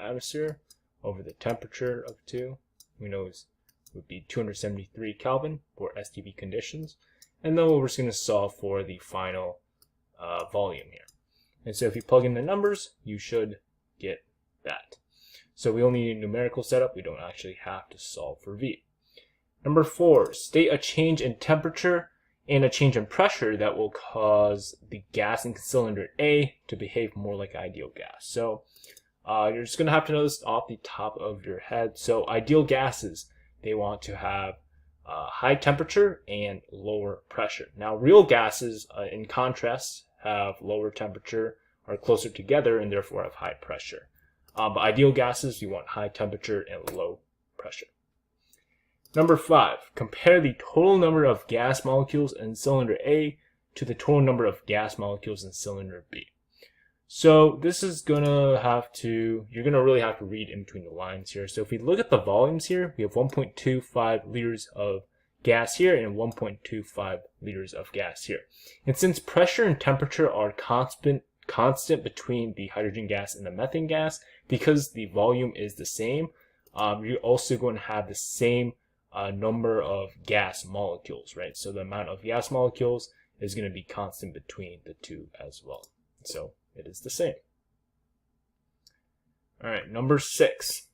atmosphere over the temperature of 2. We know it would be 273 Kelvin for STP conditions. And then we're just going to solve for the final volume here. And so if you plug in the numbers, you should get that. So we only need a numerical setup. We don't actually have to solve for V. Number 4, state a change in temperature and a change in pressure that will cause the gas in cylinder A to behave more like ideal gas. So you're just going to have to know this off the top of your head. So ideal gases, they want to have high temperature and lower pressure. Now real gases, in contrast, have lower temperature, are closer together, and therefore have high pressure. But ideal gases, you want high temperature and low pressure. Number 5, compare the total number of gas molecules in cylinder A to the total number of gas molecules in cylinder B. So this is gonna you're gonna really have to read in between the lines here. So if we look at the volumes here, we have 1.25 liters of gas here and 1.25 liters of gas here. And since pressure and temperature are constant between the hydrogen gas and the methane gas, because the volume is the same, you're also going to have the same number of gas molecules, right? So the amount of gas molecules is going to be constant between the two as well. So it is the same. All right, number 6.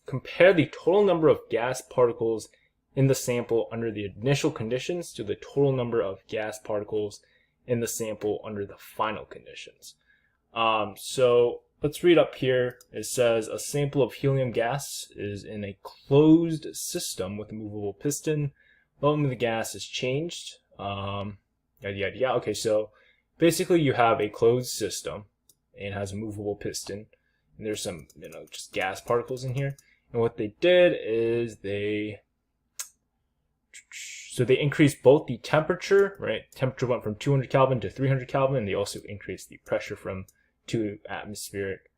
Compare the total number of gas particles in the sample under the initial conditions to the total number of gas particles in the sample under the final conditions. So let's read up here. It says a sample of helium gas is in a closed system with a movable piston. Volume of the gas is changed. Okay, so basically you have a closed system and it has a movable piston. And there's some, just gas particles in here. And what they did is they increased both the temperature, right? Temperature went from 200 Kelvin to 300 Kelvin, and they also increased the pressure from 2 atmospheric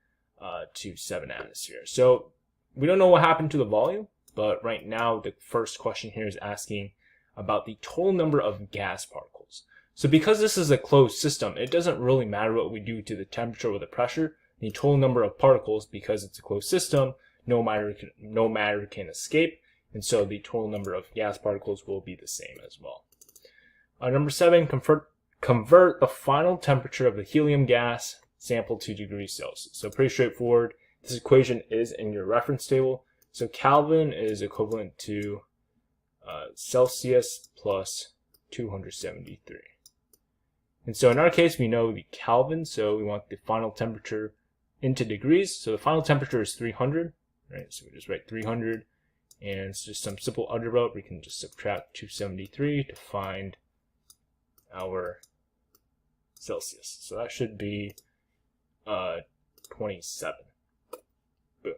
to 7 atmosphere. So we don't know what happened to the volume, but right now the first question here is asking about the total number of gas particles. So because this is a closed system, it doesn't really matter what we do to the temperature or the pressure. The total number of particles, because it's a closed system, no matter can escape. And so the total number of gas particles will be the same as well. Number 7, convert the final temperature of the helium gas sample to degrees Celsius. So pretty straightforward. This equation is in your reference table. So Kelvin is equivalent to Celsius plus 273. And so in our case, we know the Kelvin, so we want the final temperature into degrees. So the final temperature is 300, right? So we just write 300. And it's just some simple algebra. We can just subtract 273 to find our Celsius. So that should be 27. Boom.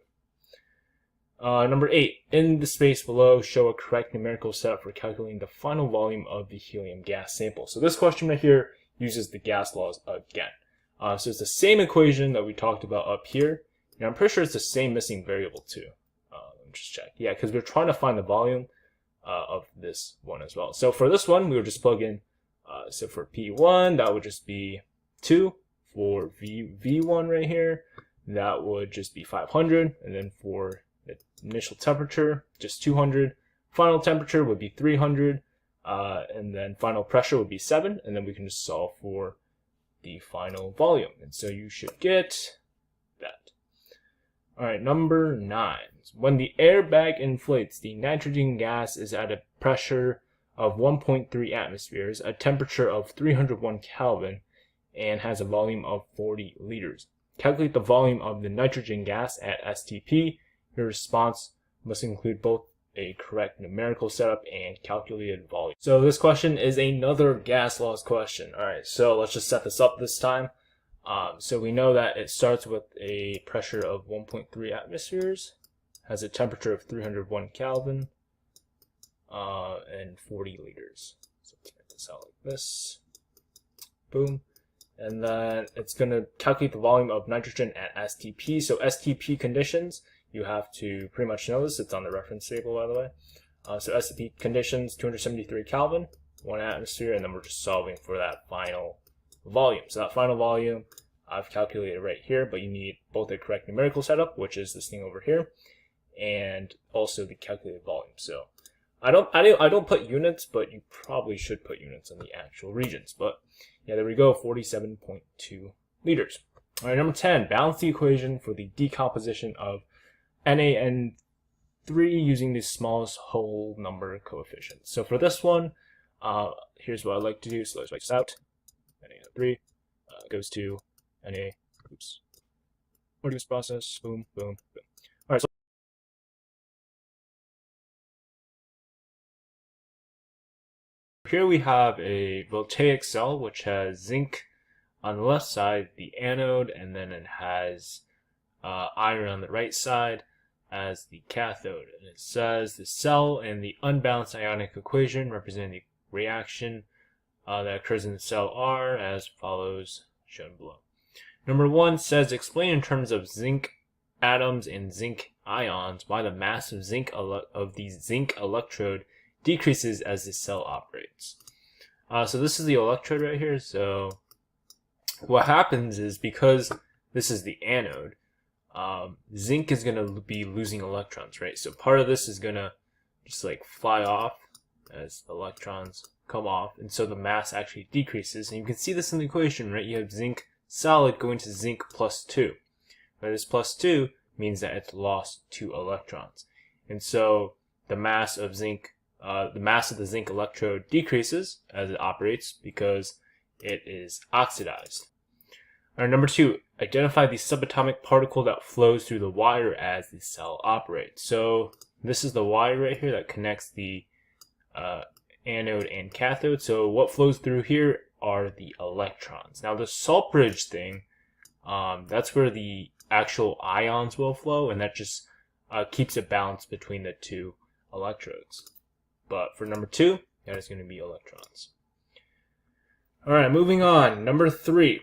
Number 8. In the space below, show a correct numerical setup for calculating the final volume of the helium gas sample. So this question right here uses the gas laws again. So it's the same equation that we talked about up here. And I'm pretty sure it's the same missing variable too. Let me just check. Yeah, because we're trying to find the volume of this one as well. So for this one, we would just plug in. So for P1, that would just be 2. For V1 right here, that would just be 500. And then for the initial temperature, just 200. Final temperature would be 300. And then final pressure would be 7. And then we can just solve for the final volume. And so you should get that. All right, number 9. When the airbag inflates, the nitrogen gas is at a pressure of 1.3 atmospheres, a temperature of 301 Kelvin, and has a volume of 40 liters. Calculate the volume of the nitrogen gas at STP. Your response must include both a correct numerical setup and calculated volume. So this question is another gas laws question. All right, so let's just set this up this time. So we know that it starts with a pressure of 1.3 atmospheres, has a temperature of 301 Kelvin, and 40 liters. So let's write this out like this. Boom. And then it's going to calculate the volume of nitrogen at STP. So STP conditions, you have to pretty much know this. It's on the reference table, by the way. So STP conditions, 273 Kelvin, 1 atmosphere, and then we're just solving for that final volume. So that final volume I've calculated right here, but you need both a correct numerical setup, which is this thing over here, and also the calculated volume. So I don't put units, but you probably should put units on the actual regions. But yeah, there we go, 47.2 liters. All right, number 10, balance the equation for the decomposition of NaN3 using the smallest whole number coefficient. So for this one, here's what I like to do. So let's write this out. NaN3 goes to Na. Oops. Ordinance process. Boom, boom, boom. All right. So here we have a voltaic cell which has zinc on the left side, the anode, and then it has iron on the right side as the cathode. And it says the cell and the unbalanced ionic equation representing the reaction that occurs in the cell are as follows, shown below. Number 1 says explain in terms of zinc atoms and zinc ions why the mass of the zinc electrode decreases as the cell operates. So this is the electrode right here. So what happens is, because this is the anode, zinc is going to be losing electrons, right? So part of this is going to just like fly off as electrons come off, and so the mass actually decreases. And you can see this in the equation, right? You have zinc solid going to zinc plus 2. Right? This plus 2 means that it's lost 2 electrons. And so the mass of the zinc electrode decreases as it operates because it is oxidized. All right, number 2, identify the subatomic particle that flows through the wire as the cell operates. So this is the wire right here that connects the anode and cathode. So what flows through here are the electrons. Now the salt bridge thing, that's where the actual ions will flow, and that just keeps it balanced between the 2 electrodes. But for number 2, that is going to be electrons. All right, moving on. Number 3,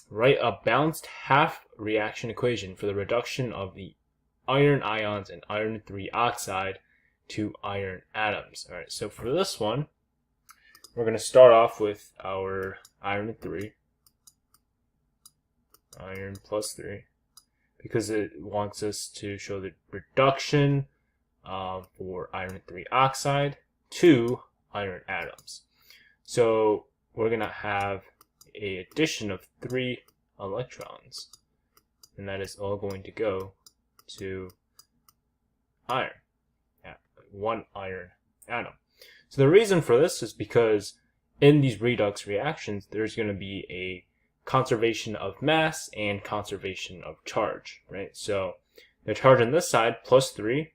write a balanced half reaction equation for the reduction of the iron ions and iron 3 oxide to iron atoms. All right, so for this one, we're going to start off with our iron 3, iron plus 3, because it wants us to show the reduction for iron 3 oxide to iron atoms. So we're going to have an addition of 3 electrons, and that is all going to go to iron, 1 iron atom. So the reason for this is because in these redox reactions, there's going to be a conservation of mass and conservation of charge, right? So the charge on this side, plus 3,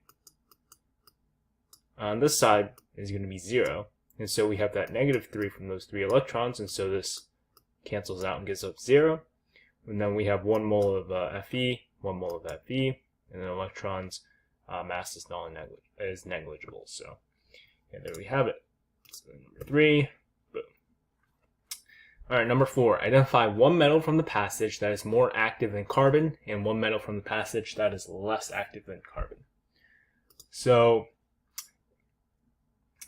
on this side is going to be 0. And so we have that -3 from those 3 electrons, and so this cancels out and gives us 0. And then we have 1 mole of Fe, 1 mole of Fe, and then electrons mass is negligible. So yeah, there we have it. So number 3, boom. All right, number 4, identify one metal from the passage that is more active than carbon and one metal from the passage that is less active than carbon. So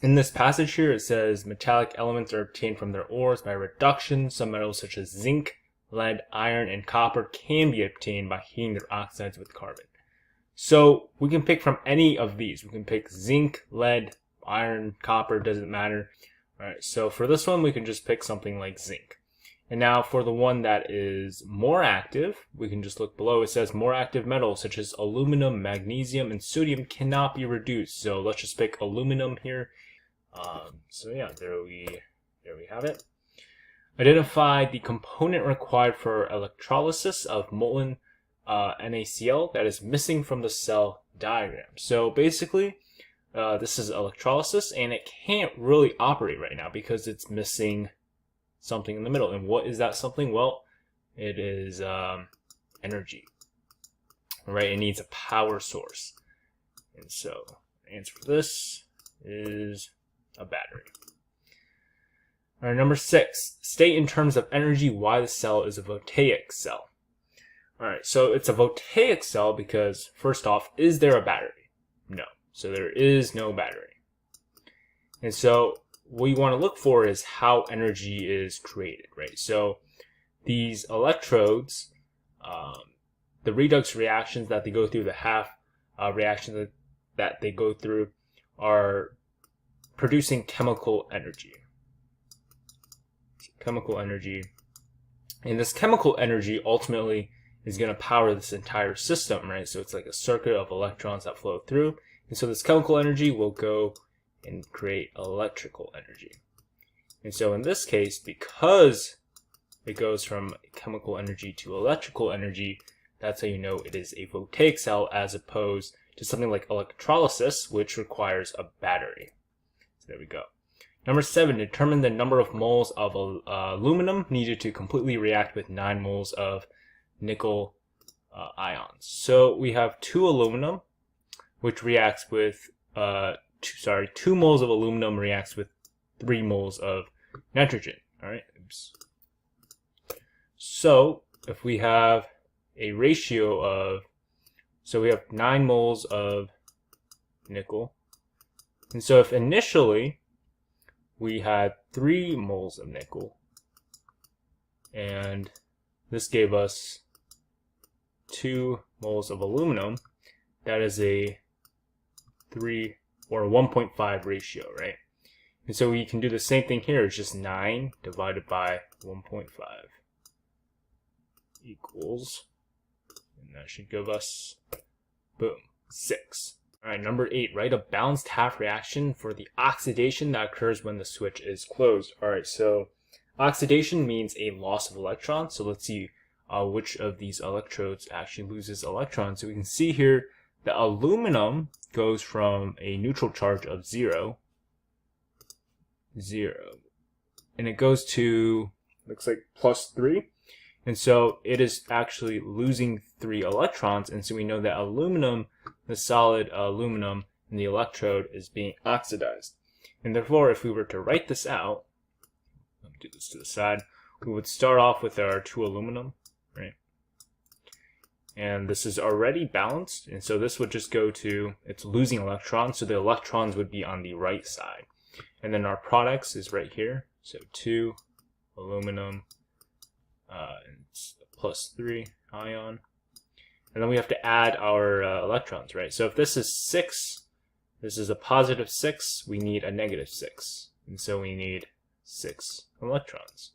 in this passage here, it says metallic elements are obtained from their ores by reduction. Some metals such as zinc, lead, iron, and copper can be obtained by heating their oxides with carbon. So we can pick from any of these. We can pick zinc, lead, iron, copper, doesn't matter. All right, so for this one, we can just pick something like zinc. And now for the one that is more active, we can just look below. It says more active metals such as aluminum, magnesium, and sodium cannot be reduced. So let's just pick aluminum here. So yeah, there we have it. Identify the component required for electrolysis of molten NaCl that is missing from the cell diagram. So basically, this is electrolysis, and it can't really operate right now because it's missing something in the middle. And what is that something? Well, it is energy. Right? It needs a power source. And so the answer for this is a battery. All right, number 6, state in terms of energy why the cell is a voltaic cell. All right, so it's a voltaic cell because, first off, is there a battery? No. So there is no battery. And so what you want to look for is how energy is created, right? So these electrodes, the redox reactions that they go through, the half reactions that they go through are producing chemical energy. Chemical energy. And this chemical energy ultimately is going to power this entire system, right? So it's like a circuit of electrons that flow through. And so this chemical energy will go and create electrical energy. And so in this case, because it goes from chemical energy to electrical energy, that's how you know it is a voltaic cell as opposed to something like electrolysis, which requires a battery. So there we go. Number 7, determine the number of moles of aluminum needed to completely react with 9 moles of nickel ions. So we have 2 aluminum, which reacts with 2 moles of aluminum reacts with 3 moles of nitrogen. All right. Oops. So if we have a ratio of, so we have 9 moles of nickel, and so if initially we had 3 moles of nickel, and this gave us 2 moles of aluminum, that is a 3 or 1.5 ratio, right? And so we can do the same thing here. It's just 9 divided by 1.5 equals, and that should give us, boom, 6. All right, number 8, write a balanced half reaction for the oxidation that occurs when the switch is closed. All right, so oxidation means a loss of electrons. So let's see which of these electrodes actually loses electrons. So we can see here the aluminum goes from a neutral charge of 0, and it goes to, looks like +3. And so it is actually losing 3 electrons. And so we know that aluminum, the solid aluminum in the electrode, is being oxidized. And therefore, if we were to write this out, let me do this to the side, we would start off with our 2 aluminum, right? And this is already balanced. And so this would just go to, it's losing electrons. So the electrons would be on the right side. And then our products is right here. So 2 aluminum, and +3 ion. And then we have to add our electrons, right? So if this is 6, this is a +6, we need a -6. And so we need 6 electrons.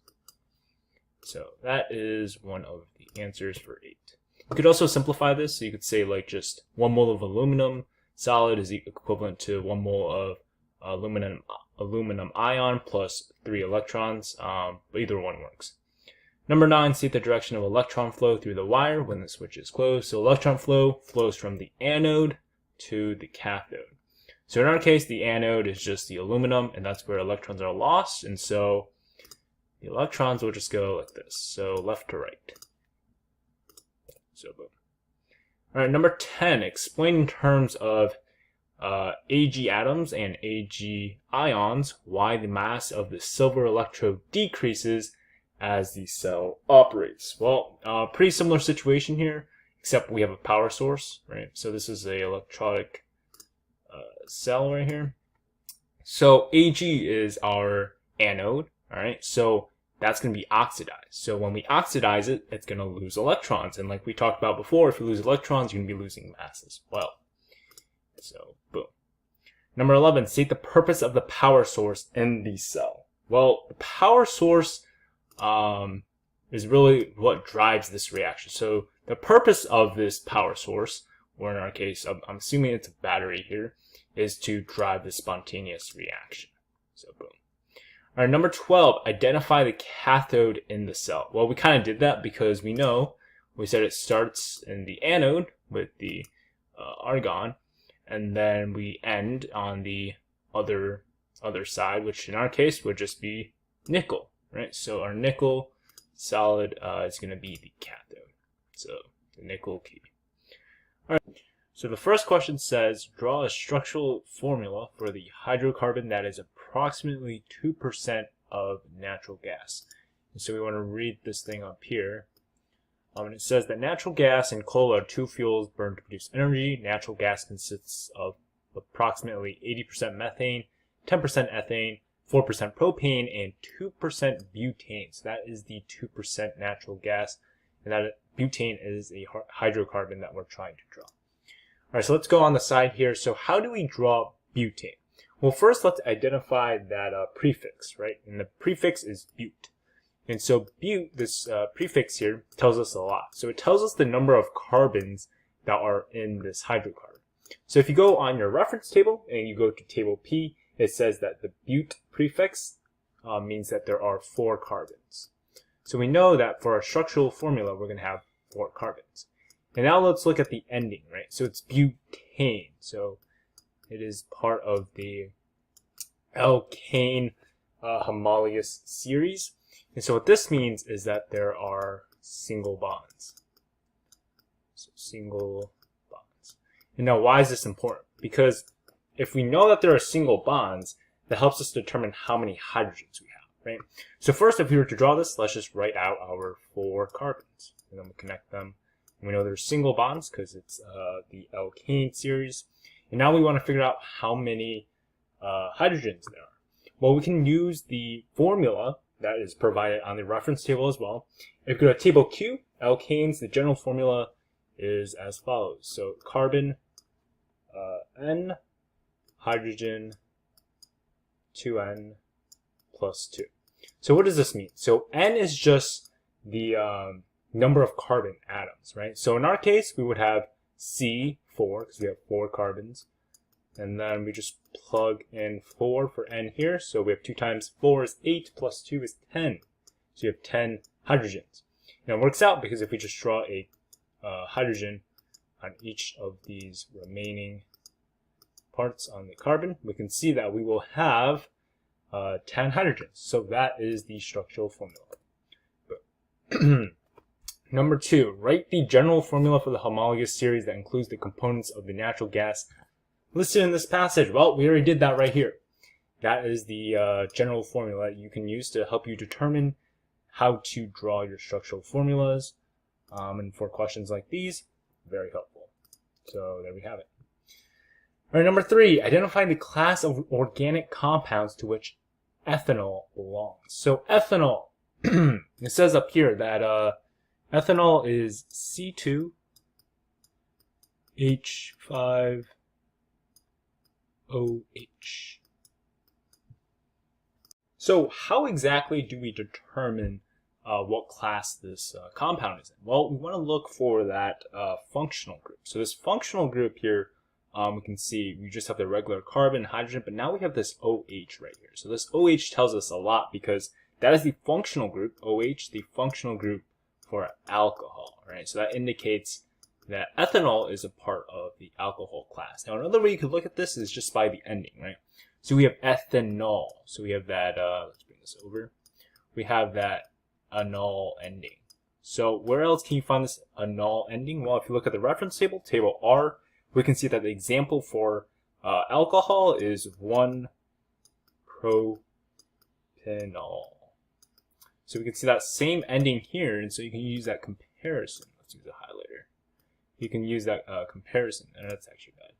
So that is one of the answers for 8. You could also simplify this. So you could say like just 1 mole of aluminum solid is equivalent to 1 mole of aluminum ion plus 3 electrons. But either one works. Number 9, state the direction of electron flow through the wire when the switch is closed. So electron flow flows from the anode to the cathode. So in our case, the anode is just the aluminum, and that's where electrons are lost. And so the electrons will just go like this. So left to right. So boom. All right, number 10, explain in terms of Ag atoms and Ag ions why the mass of the silver electrode decreases as the cell operates. Well, pretty similar situation here, except we have a power source, right? So this is a electronic cell right here. So Ag is our anode, all right? So that's going to be oxidized. So when we oxidize it, it's going to lose electrons. And like we talked about before, if you lose electrons, you're going to be losing mass as well. So, boom. Number 11, state the purpose of the power source in the cell. Well, the power source is really what drives this reaction. So the purpose of this power source, or in our case, I'm assuming it's a battery here, is to drive the spontaneous reaction. So, boom. All right, number 12, identify the cathode in the cell. Well, we kind of did that because we said it starts in the anode with the argon, and then we end on the other side, which in our case would just be nickel, right? So our nickel solid is going to be the cathode. So the nickel key. All right. So the first question says, draw a structural formula for the hydrocarbon that is approximately 2% of natural gas. And so we want to read this thing up here. And it says that natural gas and coal are two fuels burned to produce energy. Natural gas consists of approximately 80% methane, 10% ethane, 4% propane, and 2% butane. So that is the 2% natural gas. And that butane is a hydrocarbon that we're trying to draw. All right, so let's go on the side here. So how do we draw butane? Well, first let's identify that prefix, right? And the prefix is but. And so but, this prefix here, tells us a lot. So it tells us the number of carbons that are in this hydrocarbon. So if you go on your reference table and you go to table P, it says that the but prefix means that there are 4 carbons. So we know that for our structural formula, we're going to have 4 carbons. And now let's look at the ending, right? So it's butane. So it is part of the alkane homologous series. And so what this means is that there are single bonds. So single bonds. And now why is this important? Because if we know that there are single bonds, that helps us determine how many hydrogens we have, right? So first, if we were to draw this, let's just write out our 4 carbons. And then we'll connect them. And we know there's single bonds because it's the alkane series. And now we want to figure out how many hydrogens there are. Well, we can use the formula that is provided on the reference table as well. If we go to table Q, alkanes, the general formula is as follows. So carbon N, hydrogen 2N plus 2. So what does this mean? So N is just the number of carbon atoms, right? So in our case, we would have C4 because we have 4 carbons. And then we just plug in 4 for N here. So we have 2 times 4 is 8 plus 2 is 10. So you have 10 hydrogens. Now it works out because if we just draw a hydrogen on each of these remaining parts on the carbon, we can see that we will have 10 hydrogens. So that is the structural formula. Number 2, write the general formula for the homologous series that includes the components of the natural gas listed in this passage. Well, we already did that right here. That is the general formula you can use to help you determine how to draw your structural formulas. And for questions like these, very helpful. So there we have it. All right, number 3, identify the class of organic compounds to which ethanol belongs. So ethanol, it says up here that ethanol is C2H5OH. So how exactly do we determine what class this compound is in? Well, we want to look for that functional group. So this functional group here, we can see we just have the regular carbon, hydrogen, but now we have this OH right here. So this OH tells us a lot because that is the functional group, OH, the functional group for alcohol, right? So that indicates that ethanol is a part of the alcohol class. Now, another way you could look at this is just by the ending, right? So we have ethanol. So we have that, let's bring this over. We have that anol ending. So where else can you find this anol ending? Well, if you look at the reference table, table R, we can see that the example for alcohol is 1-propanol. So we can see that same ending here, and so you can use that comparison. Let's use a highlighter. You can use that comparison, and that's actually bad.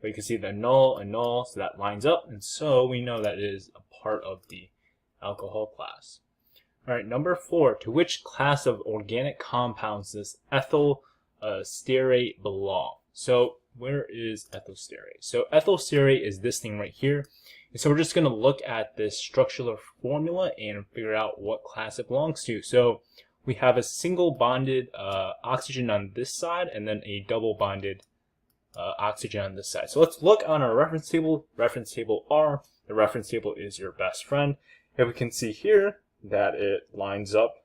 But you can see the anol, so that lines up, and so we know that it is a part of the alcohol class. All right, number 4, to which class of organic compounds does ethyl stearate belong? So where is ethyl stearate? So ethyl stearate is this thing right here. And so we're just going to look at this structural formula and figure out what class it belongs to. So we have a single bonded oxygen on this side and then a double bonded oxygen on this side. So let's look on our reference table R. The reference table is your best friend. And we can see here that it lines up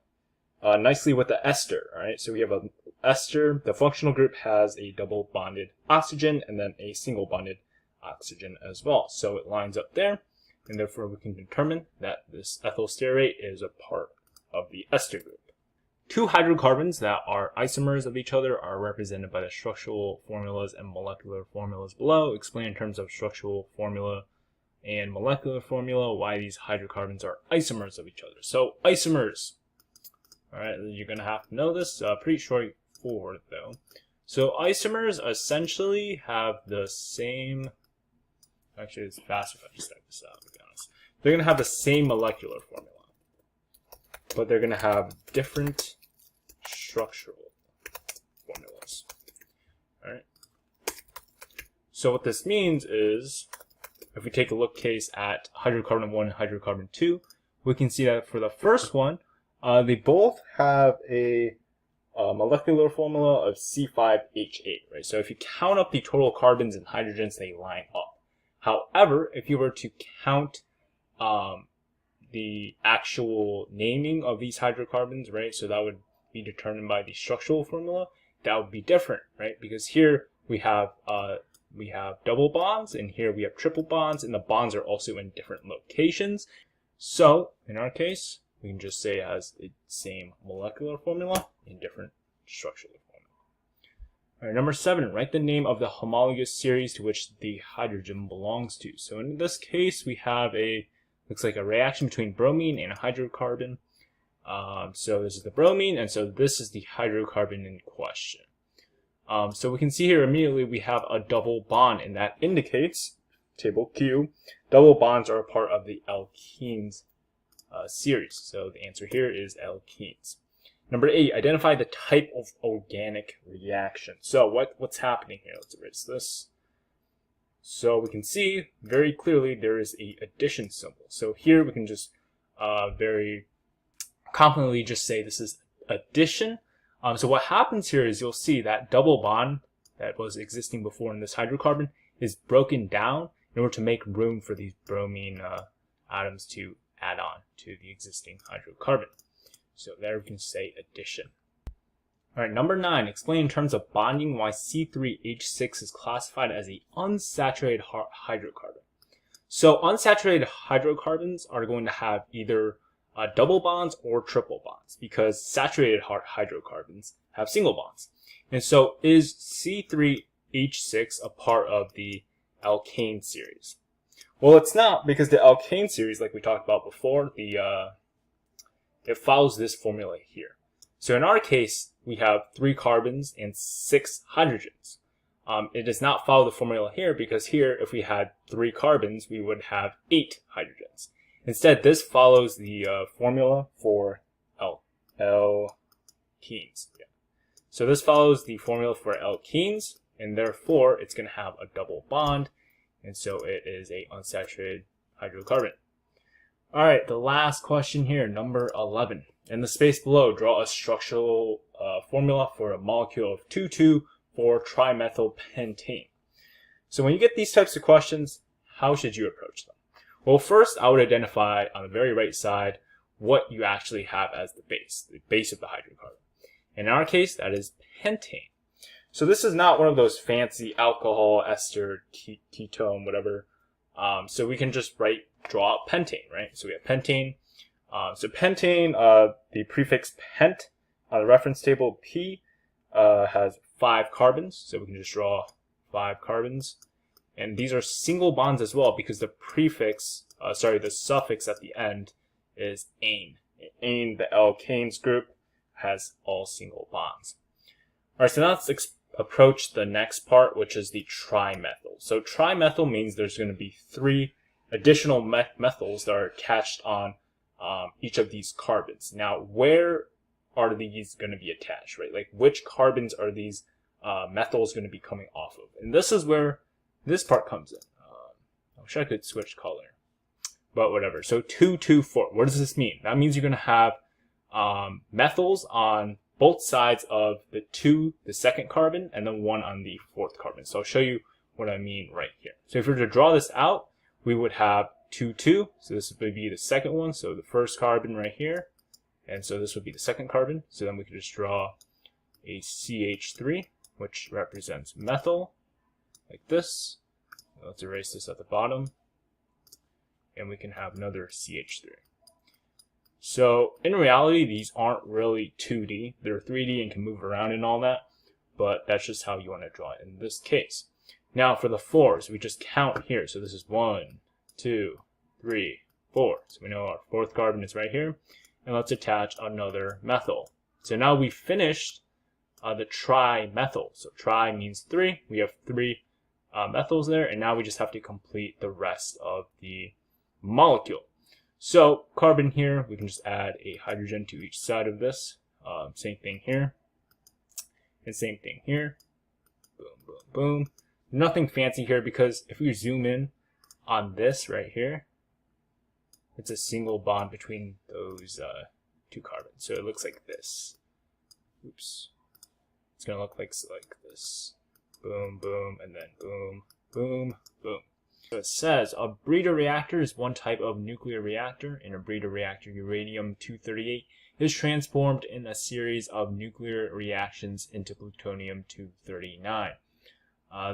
nicely with the ester, right? So we have an ester. The functional group has a double bonded oxygen and then a single bonded oxygen as well. So it lines up there, and therefore we can determine that this ethyl stearate is a part of the ester group. 2 hydrocarbons that are isomers of each other are represented by the structural formulas and molecular formulas below. Explain in terms of structural formula and molecular formula why these hydrocarbons are isomers of each other. So isomers, all right, you're going to have to know this. Pretty straightforward though. So isomers essentially have the same, actually it's faster if I just type this out, to be honest. They're going to have the same molecular formula, but they're going to have different structural formulas. All right. So what this means is, if we take a look case at hydrocarbon 1 and hydrocarbon 2, we can see that for the first one, they both have a molecular formula of C5H8, right? So if you count up the total carbons and hydrogens, they line up. However, if you were to count the actual naming of these hydrocarbons, right? So that would be determined by the structural formula. That would be different, right? Because here we have double bonds, and here we have triple bonds, and the bonds are also in different locations. So in our case, we can just say it has the same molecular formula in different structural formula. All right, number 7, write the name of the homologous series to which the hydrogen belongs to. So in this case, we have looks like a reaction between bromine and a hydrocarbon. So this is the bromine, and so this is the hydrocarbon in question. So we can see here immediately we have a double bond, and that indicates, table Q, double bonds are a part of the alkenes series. So the answer here is alkenes. Number 8, identify the type of organic reaction. So what's happening here? Let's erase this. So we can see very clearly there is a addition symbol. So here we can just very confidently just say this is addition. So what happens here is you'll see that double bond that was existing before in this hydrocarbon is broken down in order to make room for these bromine atoms to add on to the existing hydrocarbon. So there we can say addition. All right, number 9, explain in terms of bonding why C3H6 is classified as an unsaturated hydrocarbon. So unsaturated hydrocarbons are going to have either double bonds or triple bonds, because saturated hydrocarbons have single bonds. And so is C3H6 a part of the alkane series? Well, it's not, because the alkane series, like we talked about before, it follows this formula here. So in our case, we have 3 carbons and 6 hydrogens. It does not follow the formula here, because here, if we had 3 carbons, we would have 8 hydrogens. Instead, this follows the formula for alkenes. Yeah. So this follows the formula for alkenes, and therefore it's going to have a double bond, and so it is a unsaturated hydrocarbon. All right, the last question here, number 11. In the space below, draw a structural formula for a molecule of 2,2,4-trimethylpentane. So when you get these types of questions, how should you approach them? Well, first, I would identify on the very right side what you actually have as the base of the hydrocarbon. In our case, that is pentane. So this is not one of those fancy alcohol, ester, ketone, whatever. So we can just draw out pentane, right? So we have pentane. So pentane, the prefix pent on the reference table P has 5 carbons. So we can just draw 5 carbons. And these are single bonds as well because the prefix, the suffix at the end is ane. Ane, the alkanes group, has all single bonds. All right, so now let's approach the next part, which is the trimethyl. So trimethyl means there's going to be 3 additional methyls that are attached on each of these carbons. Now, where are these going to be attached, right? Like, which carbons are these methyls going to be coming off of? And this is where this part comes in. I wish I could switch color, but whatever. So 2, 2, 4. What does this mean? That means you're going to have methyls on both sides of the second carbon, and then 1 on the 4th carbon. So I'll show you what I mean right here. So if we were to draw this out, we would have 2, 2. So this would be the second one. So the first carbon right here. And so this would be the second carbon. So then we could just draw a CH3, which represents methyl, like this. Let's erase this at the bottom. And we can have another CH3. So in reality, these aren't really 2D. They're 3D and can move around and all that. But that's just how you want to draw it in this case. Now for the 4s, we just count here. So this is 1, 2, 3, 4. So we know our 4th carbon is right here. And let's attach another methyl. So now we finished the trimethyl. So tri means 3. We have 3 methyls there. And now we just have to complete the rest of the molecule. So carbon here, we can just add a hydrogen to each side of this. Same thing here. And same thing here. Boom, boom, boom. Nothing fancy here because if we zoom in on this right here, it's a single bond between those 2 carbons. So it looks like this. Oops. It's going to look like this. Boom, boom, and then boom, boom, boom. So it says a breeder reactor is one type of nuclear reactor. In a breeder reactor, uranium-238 is transformed in a series of nuclear reactions into plutonium-239.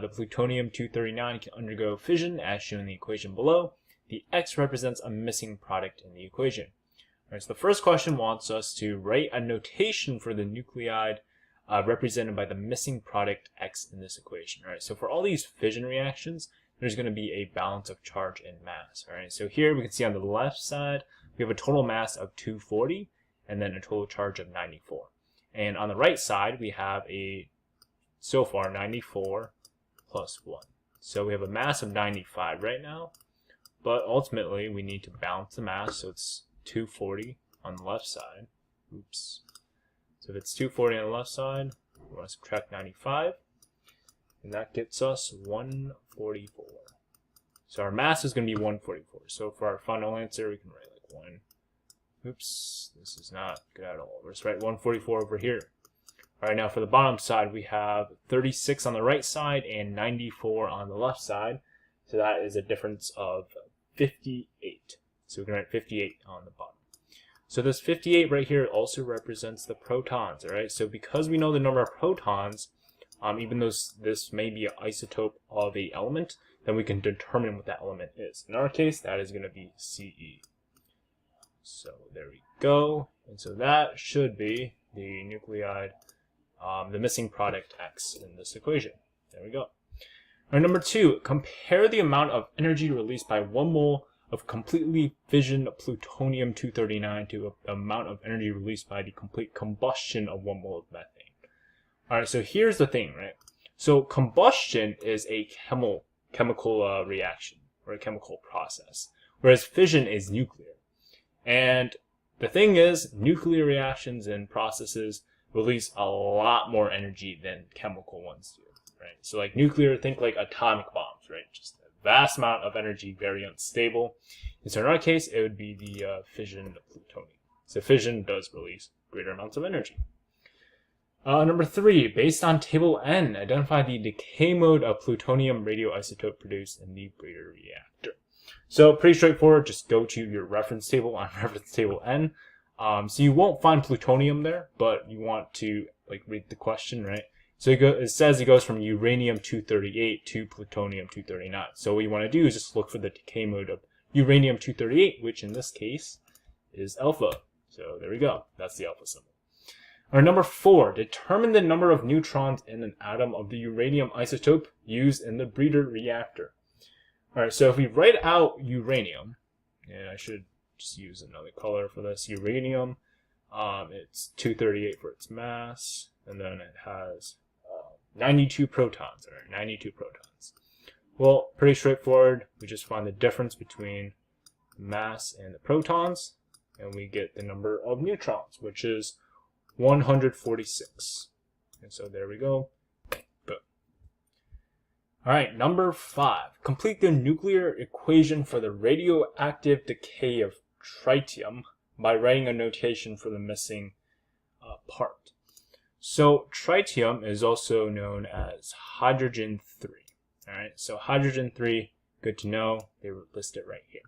The plutonium-239 can undergo fission as shown in the equation below. The X represents a missing product in the equation. All right, so the first question wants us to write a notation for the nuclide represented by the missing product X in this equation. All right, so for all these fission reactions, there's going to be a balance of charge and mass. All right, so here we can see on the left side, we have a total mass of 240 and then a total charge of 94. And on the right side, we have so far 94 plus 1. So we have a mass of 95 right now. But ultimately, we need to balance the mass, so it's 240 on the left side. Oops. So if it's 240 on the left side, we want to subtract 95, and that gets us 144. So our mass is going to be 144. So for our final answer, we can write like 1. Oops, this is not good at all. Let's write 144 over here. All right, now for the bottom side, we have 36 on the right side and 94 on the left side. So that is a difference of 58. So we can write 58 on the bottom. So this 58 right here also represents the protons, all right? So because we know the number of protons, even though this may be an isotope of an element, then we can determine what that element is. In our case, that is going to be Ce. So there we go. And so that should be the nuclide, the missing product X in this equation. There we go. All right, number 2, compare the amount of energy released by 1 mole of completely fissioned plutonium-239 to the amount of energy released by the complete combustion of 1 mole of methane. All right, so here's the thing, right? So combustion is a chemical reaction or a chemical process, whereas fission is nuclear. And the thing is, nuclear reactions and processes release a lot more energy than chemical ones do. Right? So like nuclear, think like atomic bombs, right? Just a vast amount of energy, very unstable. And so in our case, it would be the fission of plutonium. So fission does release greater amounts of energy. Number 3, based on table N, identify the decay mode of plutonium radioisotope produced in the breeder reactor. So pretty straightforward, just go to your reference table on reference table N. So you won't find plutonium there, but you want to like read the question, right? So it says it goes from uranium-238 to plutonium-239. So what you want to do is just look for the decay mode of uranium-238, which in this case is alpha. So there we go. That's the alpha symbol. Our number 4, determine the number of neutrons in an atom of the uranium isotope used in the breeder reactor. All right, so if we write out uranium, and I should just use another color for this, uranium, it's 238 for its mass, and then it has 92 protons, or 92 protons. Well, pretty straightforward. We just find the difference between mass and the protons, and we get the number of neutrons, which is 146. And so there we go. Boom. All right, number 5. Complete the nuclear equation for the radioactive decay of tritium by writing a notation for the missing part. So tritium is also known as hydrogen 3. All right, so hydrogen 3, good to know. They list it right here.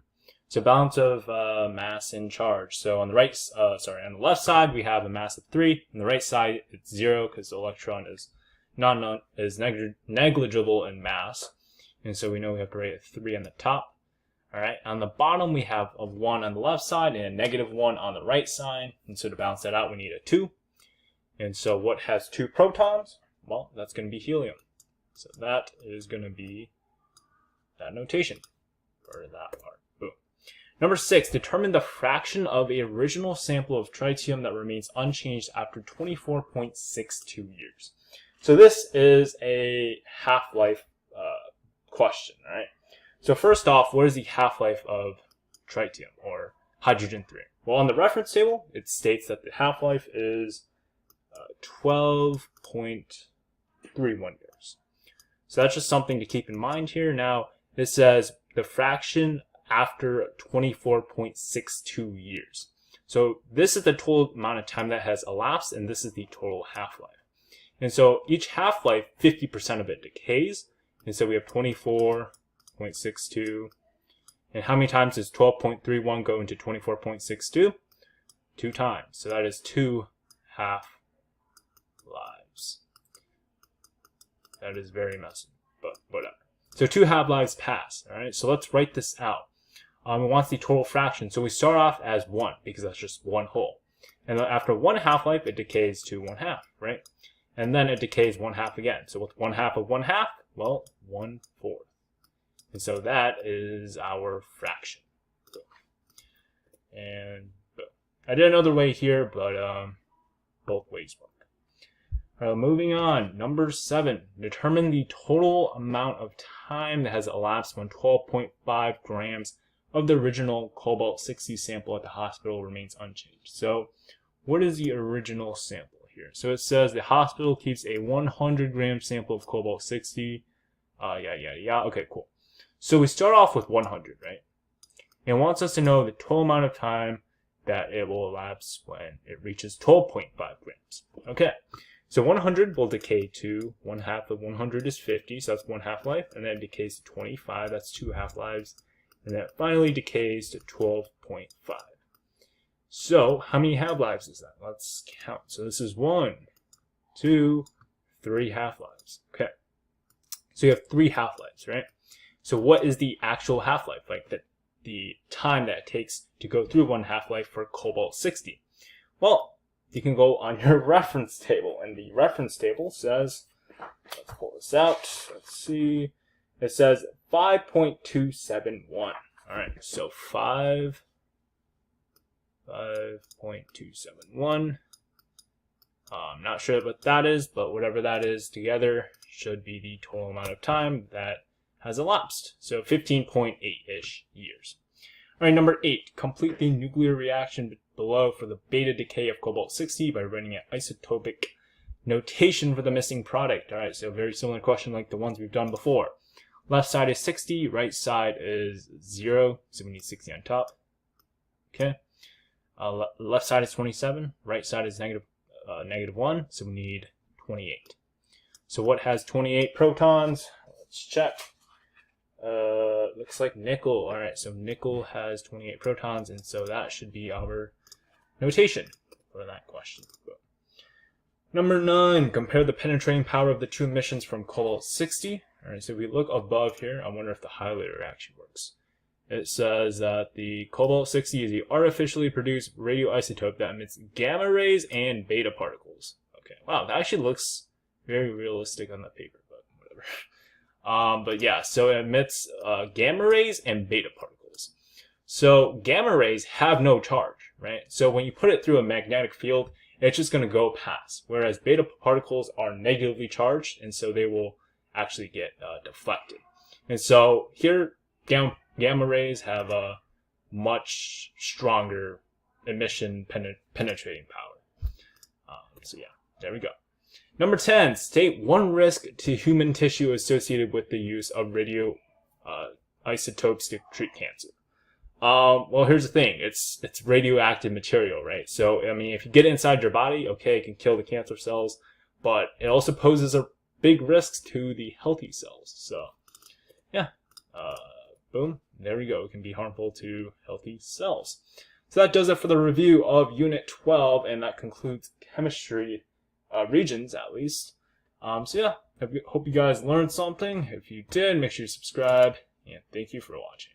So balance of mass and charge. So on the on the left side we have a mass of 3. On the right side it's 0 because the electron is negligible in mass, and so we know we have to write a 3 on the top. All right, on the bottom we have a 1 on the left side and a -1 on the right side, and so to balance that out we need a 2. And so what has 2 protons? Well, that's going to be helium. So that is going to be that notation for that part. Boom. Number 6, determine the fraction of a original sample of tritium that remains unchanged after 24.62 years. So this is a half-life question, right? So first off, what is the half-life of tritium, or hydrogen 3? Well, on the reference table, it states that the half-life is 12.31 years. So that's just something to keep in mind here. Now, it says the fraction after 24.62 years. So this is the total amount of time that has elapsed, and this is the total half-life. And so each half-life, 50% of it decays. And so we have 24.62. And how many times does 12.31 go into 24.62? 2 times. So that is 2 half-lives. That is very messy, but whatever. So 2 half-lives pass. All right, so let's write this out. It wants the total fraction. So we start off as 1 because that's just 1 whole. And then after 1 half-life, it decays to 1/2, right? And then it decays 1/2 again. So what's 1/2 of 1/2? Well, 1/4. And so that is our fraction. And I did another way here, but both ways work. Moving on, number 7. Determine the total amount of time that has elapsed when 12.5 grams of the original cobalt-60 sample at the hospital remains unchanged. So what is the original sample here? So it says the hospital keeps a 100-gram sample of cobalt-60. Okay, cool. So we start off with 100, right? And it wants us to know the total amount of time that it will elapse when it reaches 12.5 grams. Okay, so 100 will decay to 1/2 of 100 is 50, so that's 1 half-life, and then it decays to 25, that's 2 half-lives, and then it finally decays to 12.5. So how many half-lives is that? Let's count. So this is 1, 2, 3 half-lives. Okay, so you have 3 half-lives, right? So what is the actual half-life, like the time that it takes to go through 1 half-life for cobalt-60? Well, you can go on your reference table, and the reference table says, let's pull this out, let's see, it says 5.271. All right, so 5.271. I'm not sure what that is, but whatever that is together should be the total amount of time that has elapsed. So 15.8-ish years. All right, number 8. Complete the nuclear reaction below for the beta decay of cobalt-60 by writing an isotopic notation for the missing product. All right, so very similar question like the ones we've done before. Left side is 60, right side is 0, so we need 60 on top. Okay. Left side is 27, right side is -1, so we need 28. So what has 28 protons? Let's check. Looks like nickel. All right, so nickel has 28 protons, and so that should be our notation for that question. Number 9, compare the penetrating power of the two emissions from cobalt-60. Alright, so if we look above here, I wonder if the highlighter actually works. It says that the cobalt-60 is the artificially produced radioisotope that emits gamma rays and beta particles. Okay, wow, that actually looks very realistic on the paper, but whatever. But yeah, so it emits gamma rays and beta particles. So gamma rays have no charge, right? So when you put it through a magnetic field, it's just going to go past. Whereas beta particles are negatively charged, and so they will actually get deflected. And so here, gamma rays have a much stronger emission penetrating power. So yeah, there we go. Number 10, state one risk to human tissue associated with the use of radio isotopes to treat cancer. Well, here's the thing. It's radioactive material, right? So, I mean, if you get it inside your body, okay, it can kill the cancer cells, but it also poses a big risk to the healthy cells. So, yeah. Boom. There we go. It can be harmful to healthy cells. So that does it for the review of Unit 12, and that concludes chemistry, regions at least. So yeah, hope you guys learned something. If you did, make sure you subscribe, and thank you for watching.